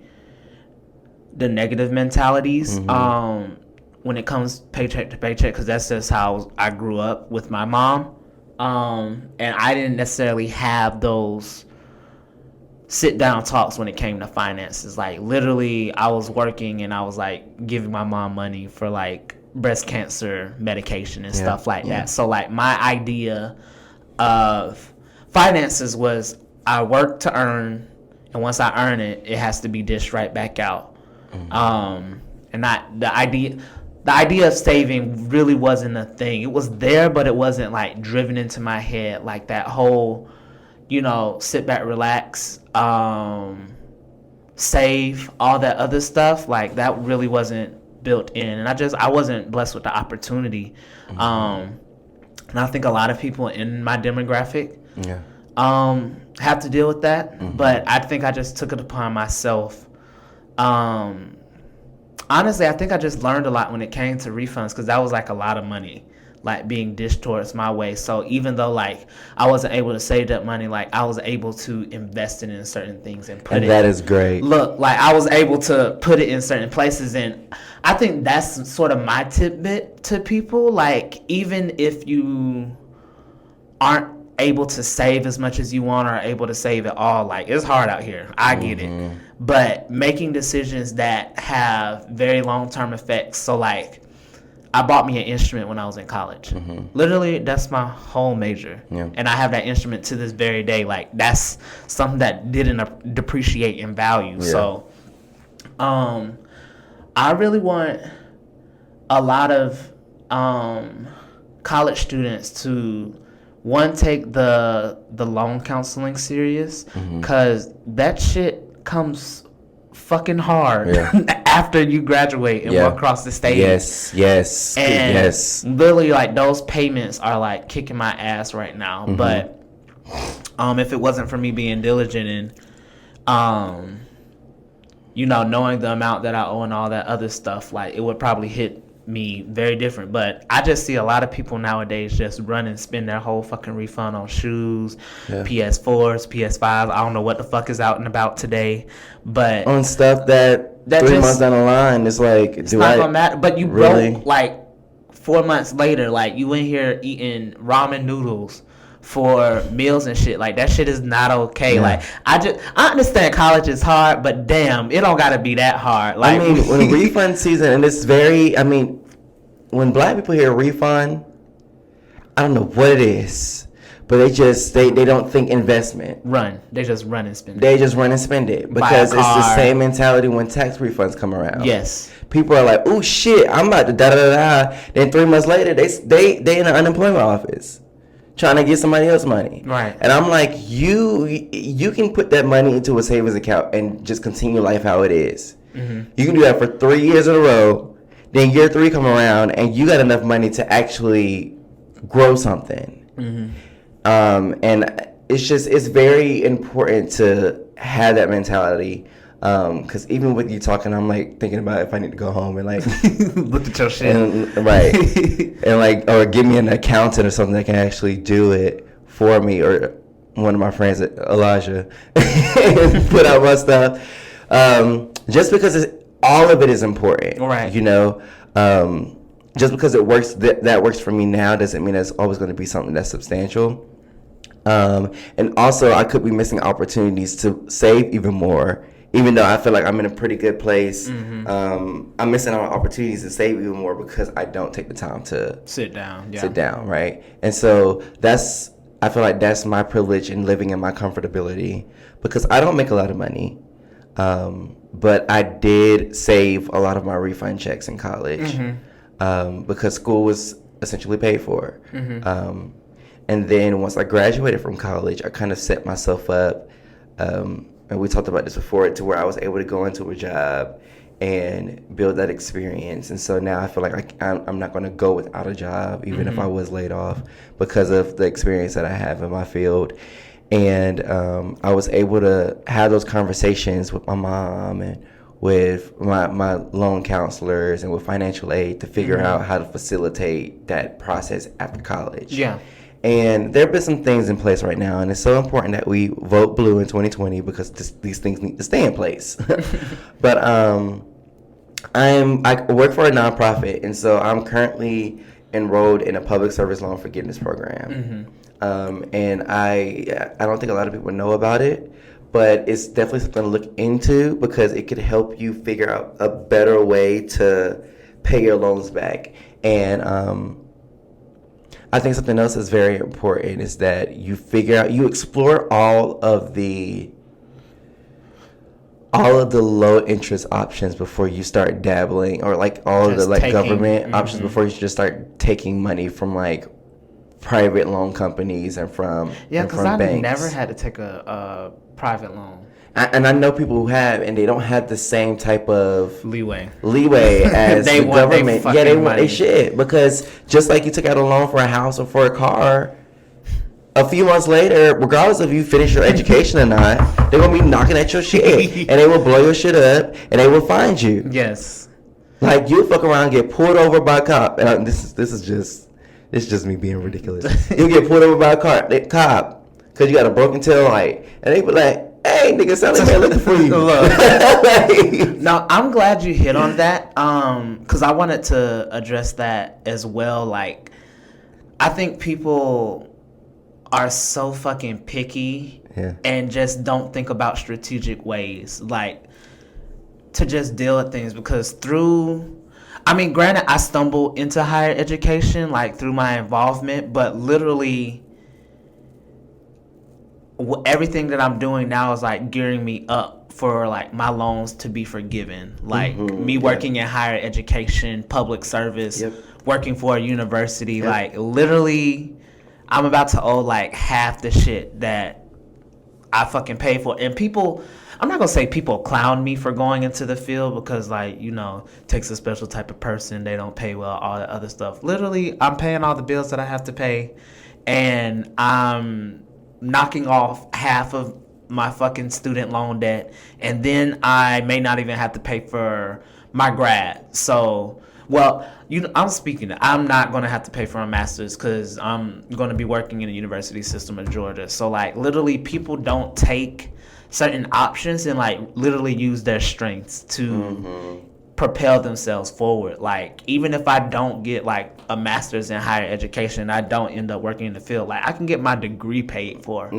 negative mentalities. When it comes paycheck to paycheck, because that's just how I grew up with my mom. And I didn't necessarily have those sit down talks when it came to finances. Like, literally, I was working and I was like giving my mom money for like breast cancer medication and stuff like that. So like my idea of finances was I work to earn, and once I earn it, it has to be dished right back out. And not the idea of saving really wasn't a thing. It was there, but it wasn't like driven into my head like that whole, sit back, relax, save, all that other stuff. Like that really wasn't built in, and I wasn't blessed with the opportunity. And I think a lot of people in my demographic have to deal with that. But I think I just took it upon myself. Honestly, I think I just learned a lot when it came to refunds, because that was like a lot of money like being dished towards my way. So even though like I wasn't able to save that money, like I was able to invest it in certain things and put it. That is great. Look, like I was able to put it in certain places, and I think that's sort of my tidbit to people. Like even if you aren't able to save as much as you want or able to save it all, like it's hard out here. I get it. But making decisions that have very long-term effects. So like I bought me an instrument when I was in college. Literally, that's my whole major. And I have that instrument to this very day. Like that's something that didn't depreciate in value. So I really want a lot of college students to take the loan counseling serious, because that shit comes fucking hard after you graduate and walk across the stage. And literally like those payments are like kicking my ass right now. But if it wasn't for me being diligent and knowing the amount that I owe and all that other stuff, like it would probably hit me very different. But I just see a lot of people nowadays just run and spend their whole fucking refund on shoes, PS4s, PS5s. I don't know what the fuck is out and about today, but on stuff that 3 months down the line is like, it's not gonna matter. But you really broke like 4 months later, like you in here eating ramen noodles for meals and shit. Like that shit is not okay. Like I understand college is hard, but damn, it don't gotta be that hard. Like when refund season, and it's very, when black people hear refund, I don't know what it is, but they don't think investment. They just run and spend it. They just run and spend it, because it's the same mentality when tax refunds come around. Yes. People are like, oh shit, I'm about to da da da da. Then 3 months later, they in the unemployment office trying to get somebody else money. Right. And I'm like, you can put that money into a savings account and just continue life how it is. You can do that for 3 years in a row. Then year 3 come around and you got enough money to actually grow something. And it's very important to have that mentality. Because even with you talking, I'm like thinking about if I need to go home and like look at your shit, and like, or give me an accountant or something that can actually do it for me, or one of my friends, Elijah, put out my stuff. Just because all of it is important, right? Just because it works, that works for me now doesn't mean it's always going to be something that's substantial. And also, I could be missing opportunities to save even more. Even though I feel like I'm in a pretty good place, I'm missing out on opportunities to save even more because I don't take the time to sit down, right? And so I feel like that's my privilege in living in my comfortability, because I don't make a lot of money, but I did save a lot of my refund checks in college, because school was essentially paid for. And then once I graduated from college, I kind of set myself up, and we talked about this before, to where I was able to go into a job and build that experience. And so now I feel like I'm not going to go without a job, even if I was laid off, because of the experience that I have in my field. And I was able to have those conversations with my mom and with my loan counselors and with financial aid to figure out how to facilitate that process after college. Yeah. And there have been some things in place right now, and it's so important that we vote blue in 2020, because these things need to stay in place. But I work for a nonprofit, and so I'm currently enrolled in a public service loan forgiveness program. And I don't think a lot of people know about it, but it's definitely something to look into, because it could help you figure out a better way to pay your loans back. And I think something else that's very important is that you explore all of the low interest options before you start dabbling, or like all of the like government options before you just start taking money from like private loan companies and from because I banks. Never had to take a private loan. And I know people who have, and they don't have the same type of leeway as the government. Yeah, they want their shit, because just like you took out a loan for a house or for a car, a few months later, regardless of you finish your education or not, they're gonna be knocking at your shit, and they will blow your shit up, and they will find you. Yes. Like, you'll fuck around and get pulled over by a cop. And this is just me being ridiculous. You'll get pulled over by a cop because you got a broken tail light, and they be like, "Hey, nigga, sound like they're looking for you." No, I'm glad you hit on that, because I wanted to address that as well. Like, I think people are so fucking picky and just don't think about strategic ways, like, to just deal with things. Because granted, I stumbled into higher education, like, through my involvement, but literally everything that I'm doing now is like gearing me up for like my loans to be forgiven. Like me working in higher education, public service, working for a university, like literally I'm about to owe like half the shit that I fucking paid for. And people, I'm not gonna say people clown me for going into the field, because like, you know, takes a special type of person, they don't pay well, all that other stuff. Literally, I'm paying all the bills that I have to pay, and I'm knocking off half of my fucking student loan debt, and then I may not even have to pay for my grad. So, well, I'm not going to have to pay for a master's because I'm going to be working in the university system of Georgia. So, like, literally, people don't take certain options and, like, literally use their strengths to propel themselves forward. Like, even if I don't get, like, a master's in higher education, I don't end up working in the field, like, I can get my degree paid for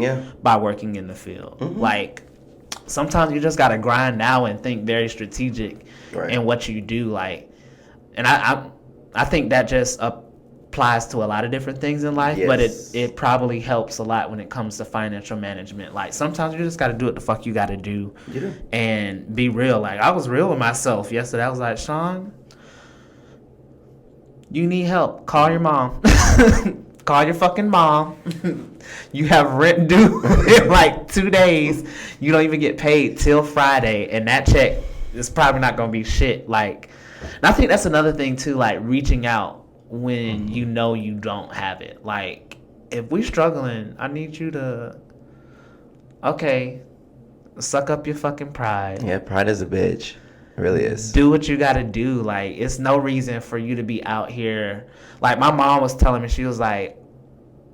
by working in the field. Like, sometimes you just got to grind now and think very strategic in what you do. Like, and I think that just applies to a lot of different things in life, but it probably helps a lot when it comes to financial management. Like, sometimes you just got to do what the fuck you got to do and be real. Like, I was real with myself yesterday. I was like, Sean, you need help. Call your mom. Call your fucking mom. You have rent due in like 2 days. You don't even get paid till Friday, and that check is probably not going to be shit. Like, and I think that's another thing too, like reaching out when you know you don't have it. Like, if we struggling, I need you to, suck up your fucking pride. Yeah, pride is a bitch. It really is. Do what you gotta do. Like, it's no reason for you to be out here. Like, my mom was telling me, she was like,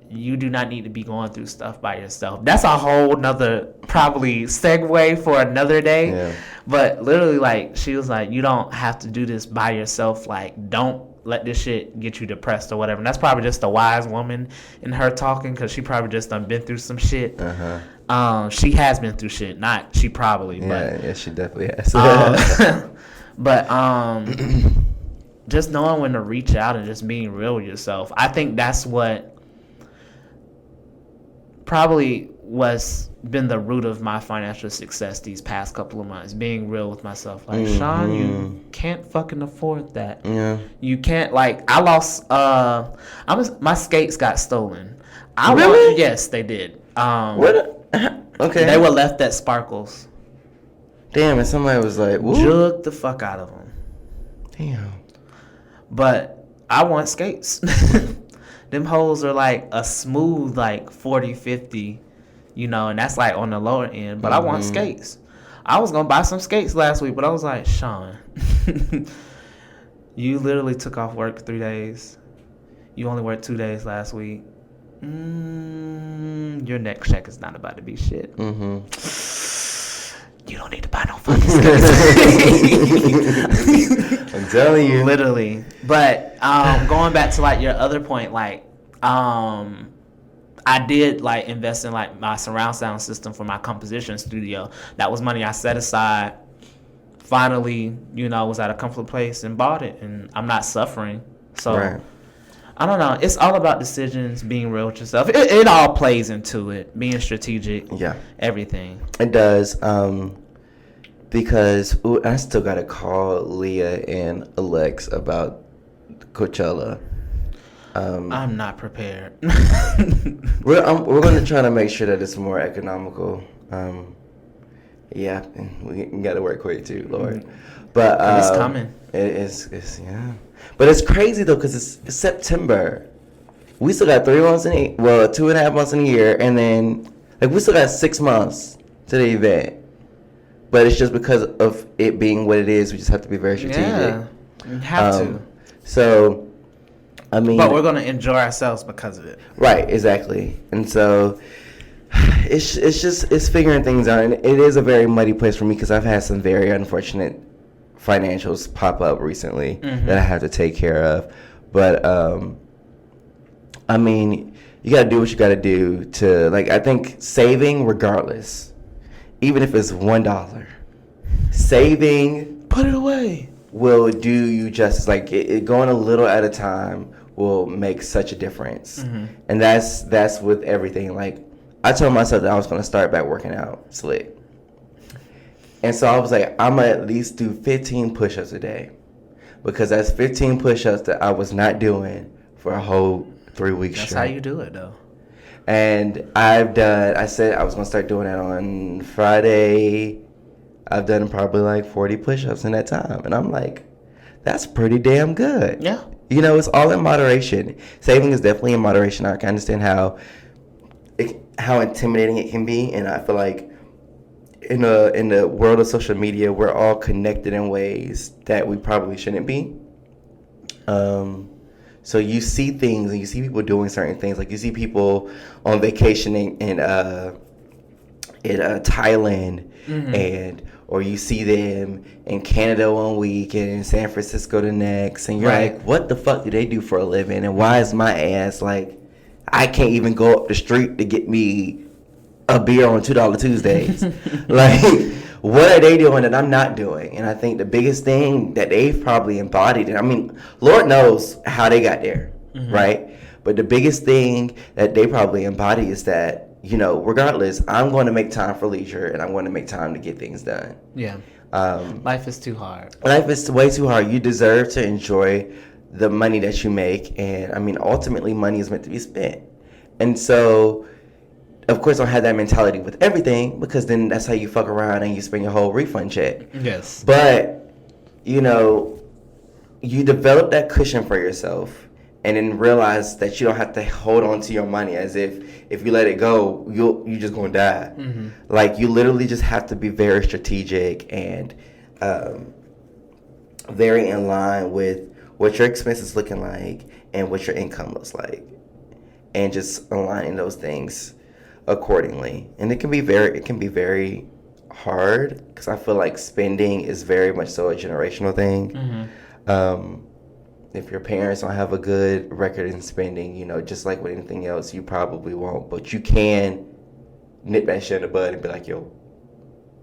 you do not need to be going through stuff by yourself. That's a whole nother probably segue for another day. Yeah. But literally, like, she was like, you don't have to do this by yourself. Like, don't let this shit get you depressed or whatever. And that's probably just a wise woman in her talking, because she probably just done been through some shit. She has been through shit. Not she probably, but yeah, she definitely has. But just knowing when to reach out and just being real with yourself. I think that's what probably was been the root of my financial success these past couple of months, being real with myself. Like, Sean, you can't fucking afford that. You can't, like, I lost my skates got stolen. Really? Yes, they did. What? Okay. They were left at Sparkles. Damn, and somebody was like, whoop. Jugged the fuck out of them. Damn. But I want skates. Them hoes are like a smooth like 40, 50, you know, and that's like on the lower end. But I want skates. I was gonna buy some skates last week, but I was like, Sean, you literally took off work 3 days. You only worked 2 days last week. Your next check is not about to be shit. You don't need to buy no fucking skates. I'm telling you. Literally. But going back to like your other point, like I did like invest in like my surround sound system for my composition studio. That was money I set aside finally, was at a comfortable place and bought it, and I'm not suffering. So Right. I don't know. It's all about decisions, being real with yourself. It all plays into it, being strategic. Yeah. Everything. It does. Because I still gotta call Leah and Alex about Coachella. I'm not prepared. We're going to try to make sure that it's more economical. Yeah, and we got to work quick too, Lord. But it's coming. It's yeah. But it's crazy though, because it's September. We still got 3 months 2.5 months in a year, and then we still got 6 months to the event. But it's just because of it being what it is, we just have to be very strategic. Yeah, you have to. So, I mean, but we're gonna enjoy ourselves because of it. Right, exactly. And so it's figuring things out, and it is a very muddy place for me because I've had some very unfortunate financials pop up recently that I have to take care of. But I mean, you got to do what you got to do to, I think saving regardless, even if it's $1, saving, put it away, will do you justice. Going a little at a time will make such a difference. And that's with everything. I told myself that I was going to start back working out slick. And so I was like, I'm going to at least do 15 push-ups a day, because that's 15 push-ups that I was not doing for a whole 3 weeks straight. That's how you do it, though. And I said I was going to start doing that on Friday. I've done probably 40 push-ups in that time. And I'm like, that's pretty damn good. Yeah. It's all in moderation. Saving is definitely in moderation. I can understand how intimidating it can be. And I feel like in the world of social media, we're all connected in ways that we probably shouldn't be. So you see things and you see people doing certain things. You see people on vacation in Thailand, or you see them in Canada one week and in San Francisco the next, and you're like, what the fuck do they do for a living? And why is my ass I can't even go up the street to get me a beer on $2 Tuesdays? What are they doing that I'm not doing? And I think the biggest thing that they've probably embodied, and I mean, Lord knows how they got there, right? But the biggest thing that they probably embody is that, regardless, I'm going to make time for leisure, and I'm going to make time to get things done. Yeah. Life is too hard. Life is way too hard. You deserve to enjoy the money that you make. And I mean, ultimately, money is meant to be spent. And so, of course, don't have that mentality with everything, because then that's how you fuck around and you spend your whole refund check. Yes. But, you develop that cushion for yourself, and then realize that you don't have to hold on to your money as if you let it go, you're just going to die. You literally just have to be very strategic and very in line with what your expenses looking like and what your income looks like, and just aligning those things accordingly. And it can be very hard, because I feel like spending is very much so a generational thing. If your parents don't have a good record in spending, just like with anything else, you probably won't. But you can nip that shit in the bud and be like, yo,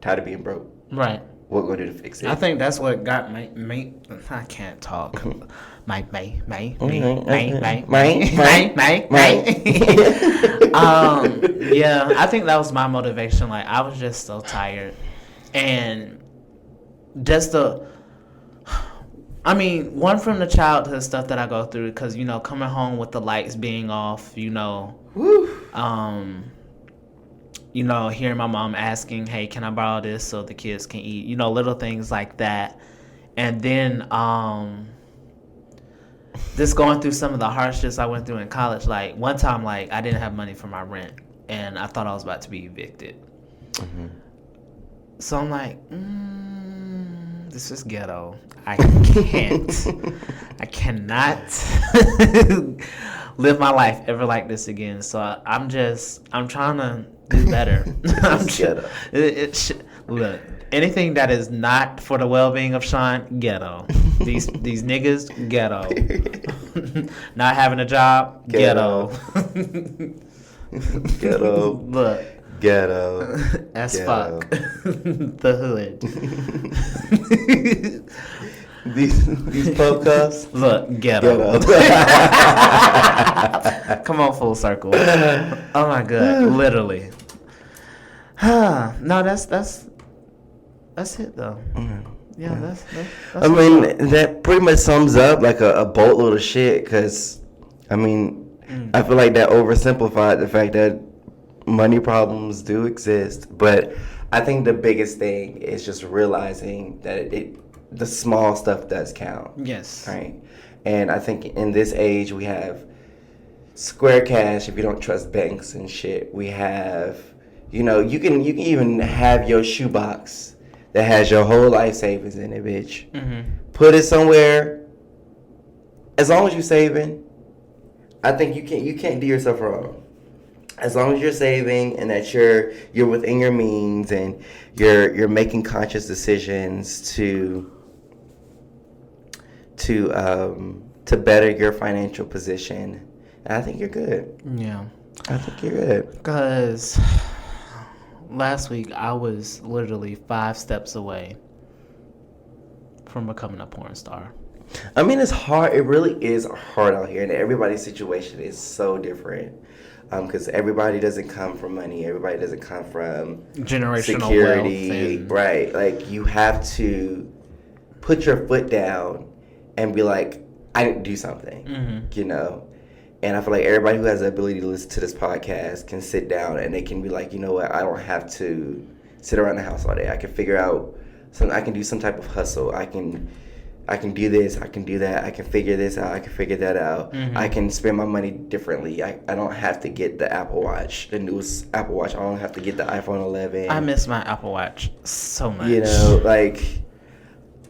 tired of being broke. Right. What we're going to do to fix it? I think that's what got me. I can't talk. Yeah, I think that was my motivation. I was just so tired, and just one from the childhood stuff that I go through, because coming home with the lights being off, hearing my mom asking, hey, can I borrow this so the kids can eat, little things like that. And then just going through some of the hardships I went through in college. One time, I didn't have money for my rent, and I thought I was about to be evicted. So I'm like, this is ghetto. I cannot live my life ever like this again. So I'm trying to do better. Look, anything that is not for the well-being of Sean, ghetto. These niggas, ghetto. Not having a job, ghetto. Ghetto. Look. Ghetto. As Ghetto. fuck. The hood. These podcasts. Look, ghetto. Come on, full circle. Oh my god, literally. No, that's it though. Yeah, that's I mean, that pretty much sums up like a boatload of shit. Cause, I mean, I feel like that oversimplified the fact that money problems do exist. But I think the biggest thing is just realizing that the small stuff does count. Yes. Right. And I think in this age we have Square Cash if you don't trust banks and shit. We have, you can even have your shoebox that has your whole life savings in it, bitch. Mm-hmm. Put it somewhere. As long as you're saving, I think you can't do yourself wrong. As long as you're saving and that you're within your means and you're making conscious decisions to better your financial position, I think you're good. Yeah. I think you're good. Because last week I was literally 5 steps away from becoming a porn star. I mean, it's hard. It really is hard out here, and everybody's situation is so different. Because everybody doesn't come from money. Everybody doesn't come from generational security. wealth. Right. Like, you have to put your foot down and be like, I need to do something, And I feel like everybody who has the ability to listen to this podcast can sit down and they can be like, you know what, I don't have to sit around the house all day. I can figure out I can do some type of hustle. I can do this, I can do that, I can figure this out, I can figure that out. I can spend my money differently. I don't have to get the Apple Watch, the newest Apple Watch. I don't have to get the iPhone 11. I miss my Apple Watch so much. Like,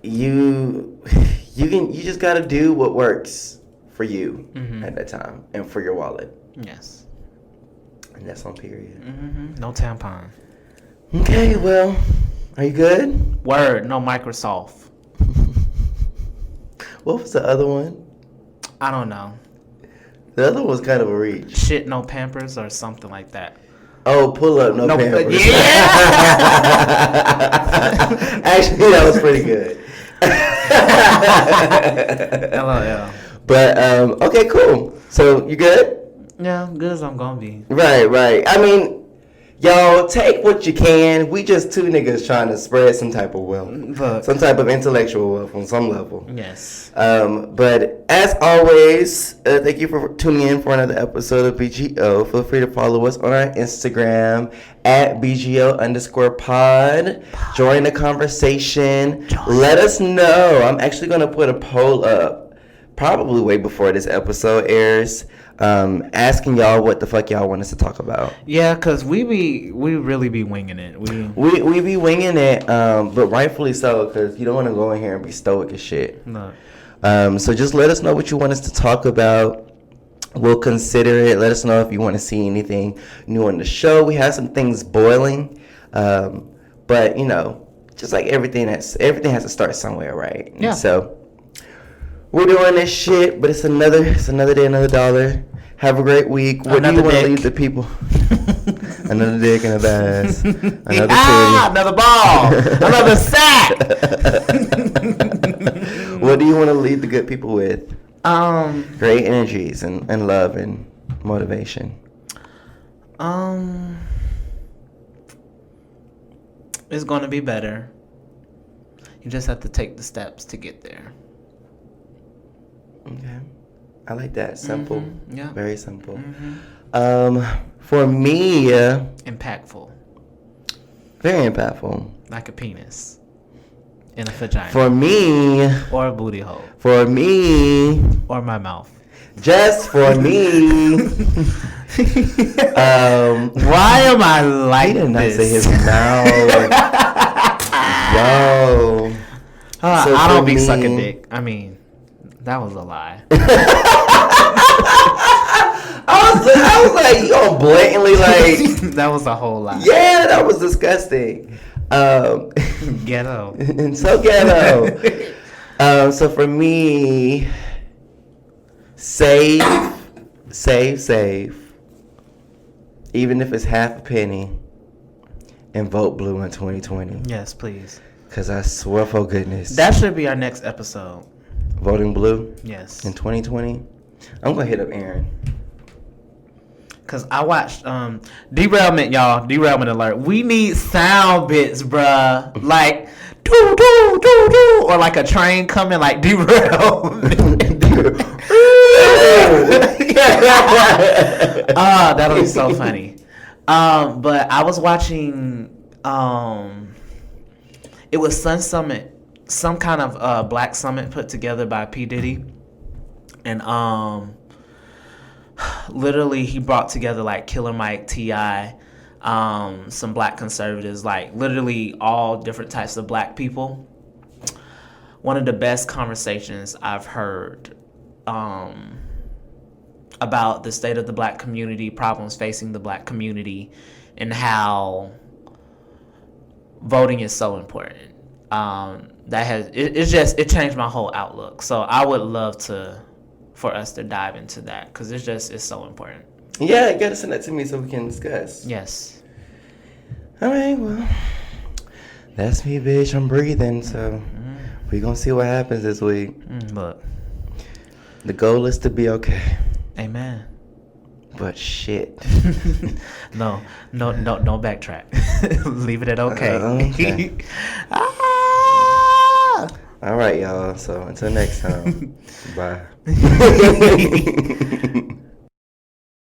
you just gotta do what works for you at that time and for your wallet. Yes. And that's on period. No tampon. Okay, well, are you good? Word, no Microsoft. What was the other one? I don't know. The other one was kind of a reach. Shit, no Pampers or something like that. Oh, pull up, no Pampers. Yeah! Actually, that was pretty good. LOL. But, okay, cool. So, you good? Yeah, good as I'm gonna be. Right. I mean, y'all, take what you can. We just two niggas trying to spread some type of wealth. Some type of intellectual wealth on some level. Yes. But as always, thank you for tuning in for another episode of BGO. Feel free to follow us on our Instagram at BGO_pod. Join the conversation. Let us know. I'm actually going to put a poll up probably way before this episode airs. Asking y'all what the fuck y'all want us to talk about. Yeah, cause we really be winging it. We be winging it, but rightfully so, cause you don't want to go in here and be stoic as shit. No. So just let us know what you want us to talk about. We'll consider it. Let us know if you want to see anything new on the show. We have some things boiling, but just like everything has to start somewhere, right? Yeah. And so we're doing this shit, but it's another day, another dollar. Have a great week. What do you want to leave the people? Another dick and a bass. Another another ball. Another sack. What do you want to leave the good people with? Great energies and love and motivation. It's going to be better. You just have to take the steps to get there. Okay. I like that. Simple. Yeah. Very simple. For me, impactful. Very impactful. Like a penis. In a vagina. For me. Or a booty hole. For me. Or my mouth. Just for me. Why am I like this? He did not say his mouth. Yo. I don't be sucking dick. I mean, that was a lie. I was like, you gonna blatantly like. That was a whole lie. Yeah, that was disgusting. Ghetto. And so ghetto. So for me, save. Even if it's half a penny, and vote blue in 2020. Yes, please. Because I swear for goodness. That should be our next episode. Voting blue? Yes. In 2020? I'm going to hit up Aaron. Because I watched Derailment, y'all. Derailment alert. We need sound bits, bruh. Like, doo, doo, doo, doo. Or like a train coming, like, derailment. That'll be so funny. But I was watching, it was Sun Summit, some kind of black summit put together by P. Diddy. And literally he brought together like Killer Mike, T.I., some black conservatives, like literally all different types of black people. One of the best conversations I've heard about the state of the black community, problems facing the black community, and how voting is so important. It changed my whole outlook. So I would love for us to dive into that because it's so important. Yeah, you gotta send that to me so we can discuss. Yes. All right, well, that's me, bitch. I'm breathing, so we gonna see what happens this week. Look, the goal is to be okay. Amen. But shit. No, don't backtrack. Leave it at okay. Okay. All right, y'all. So until next time, bye.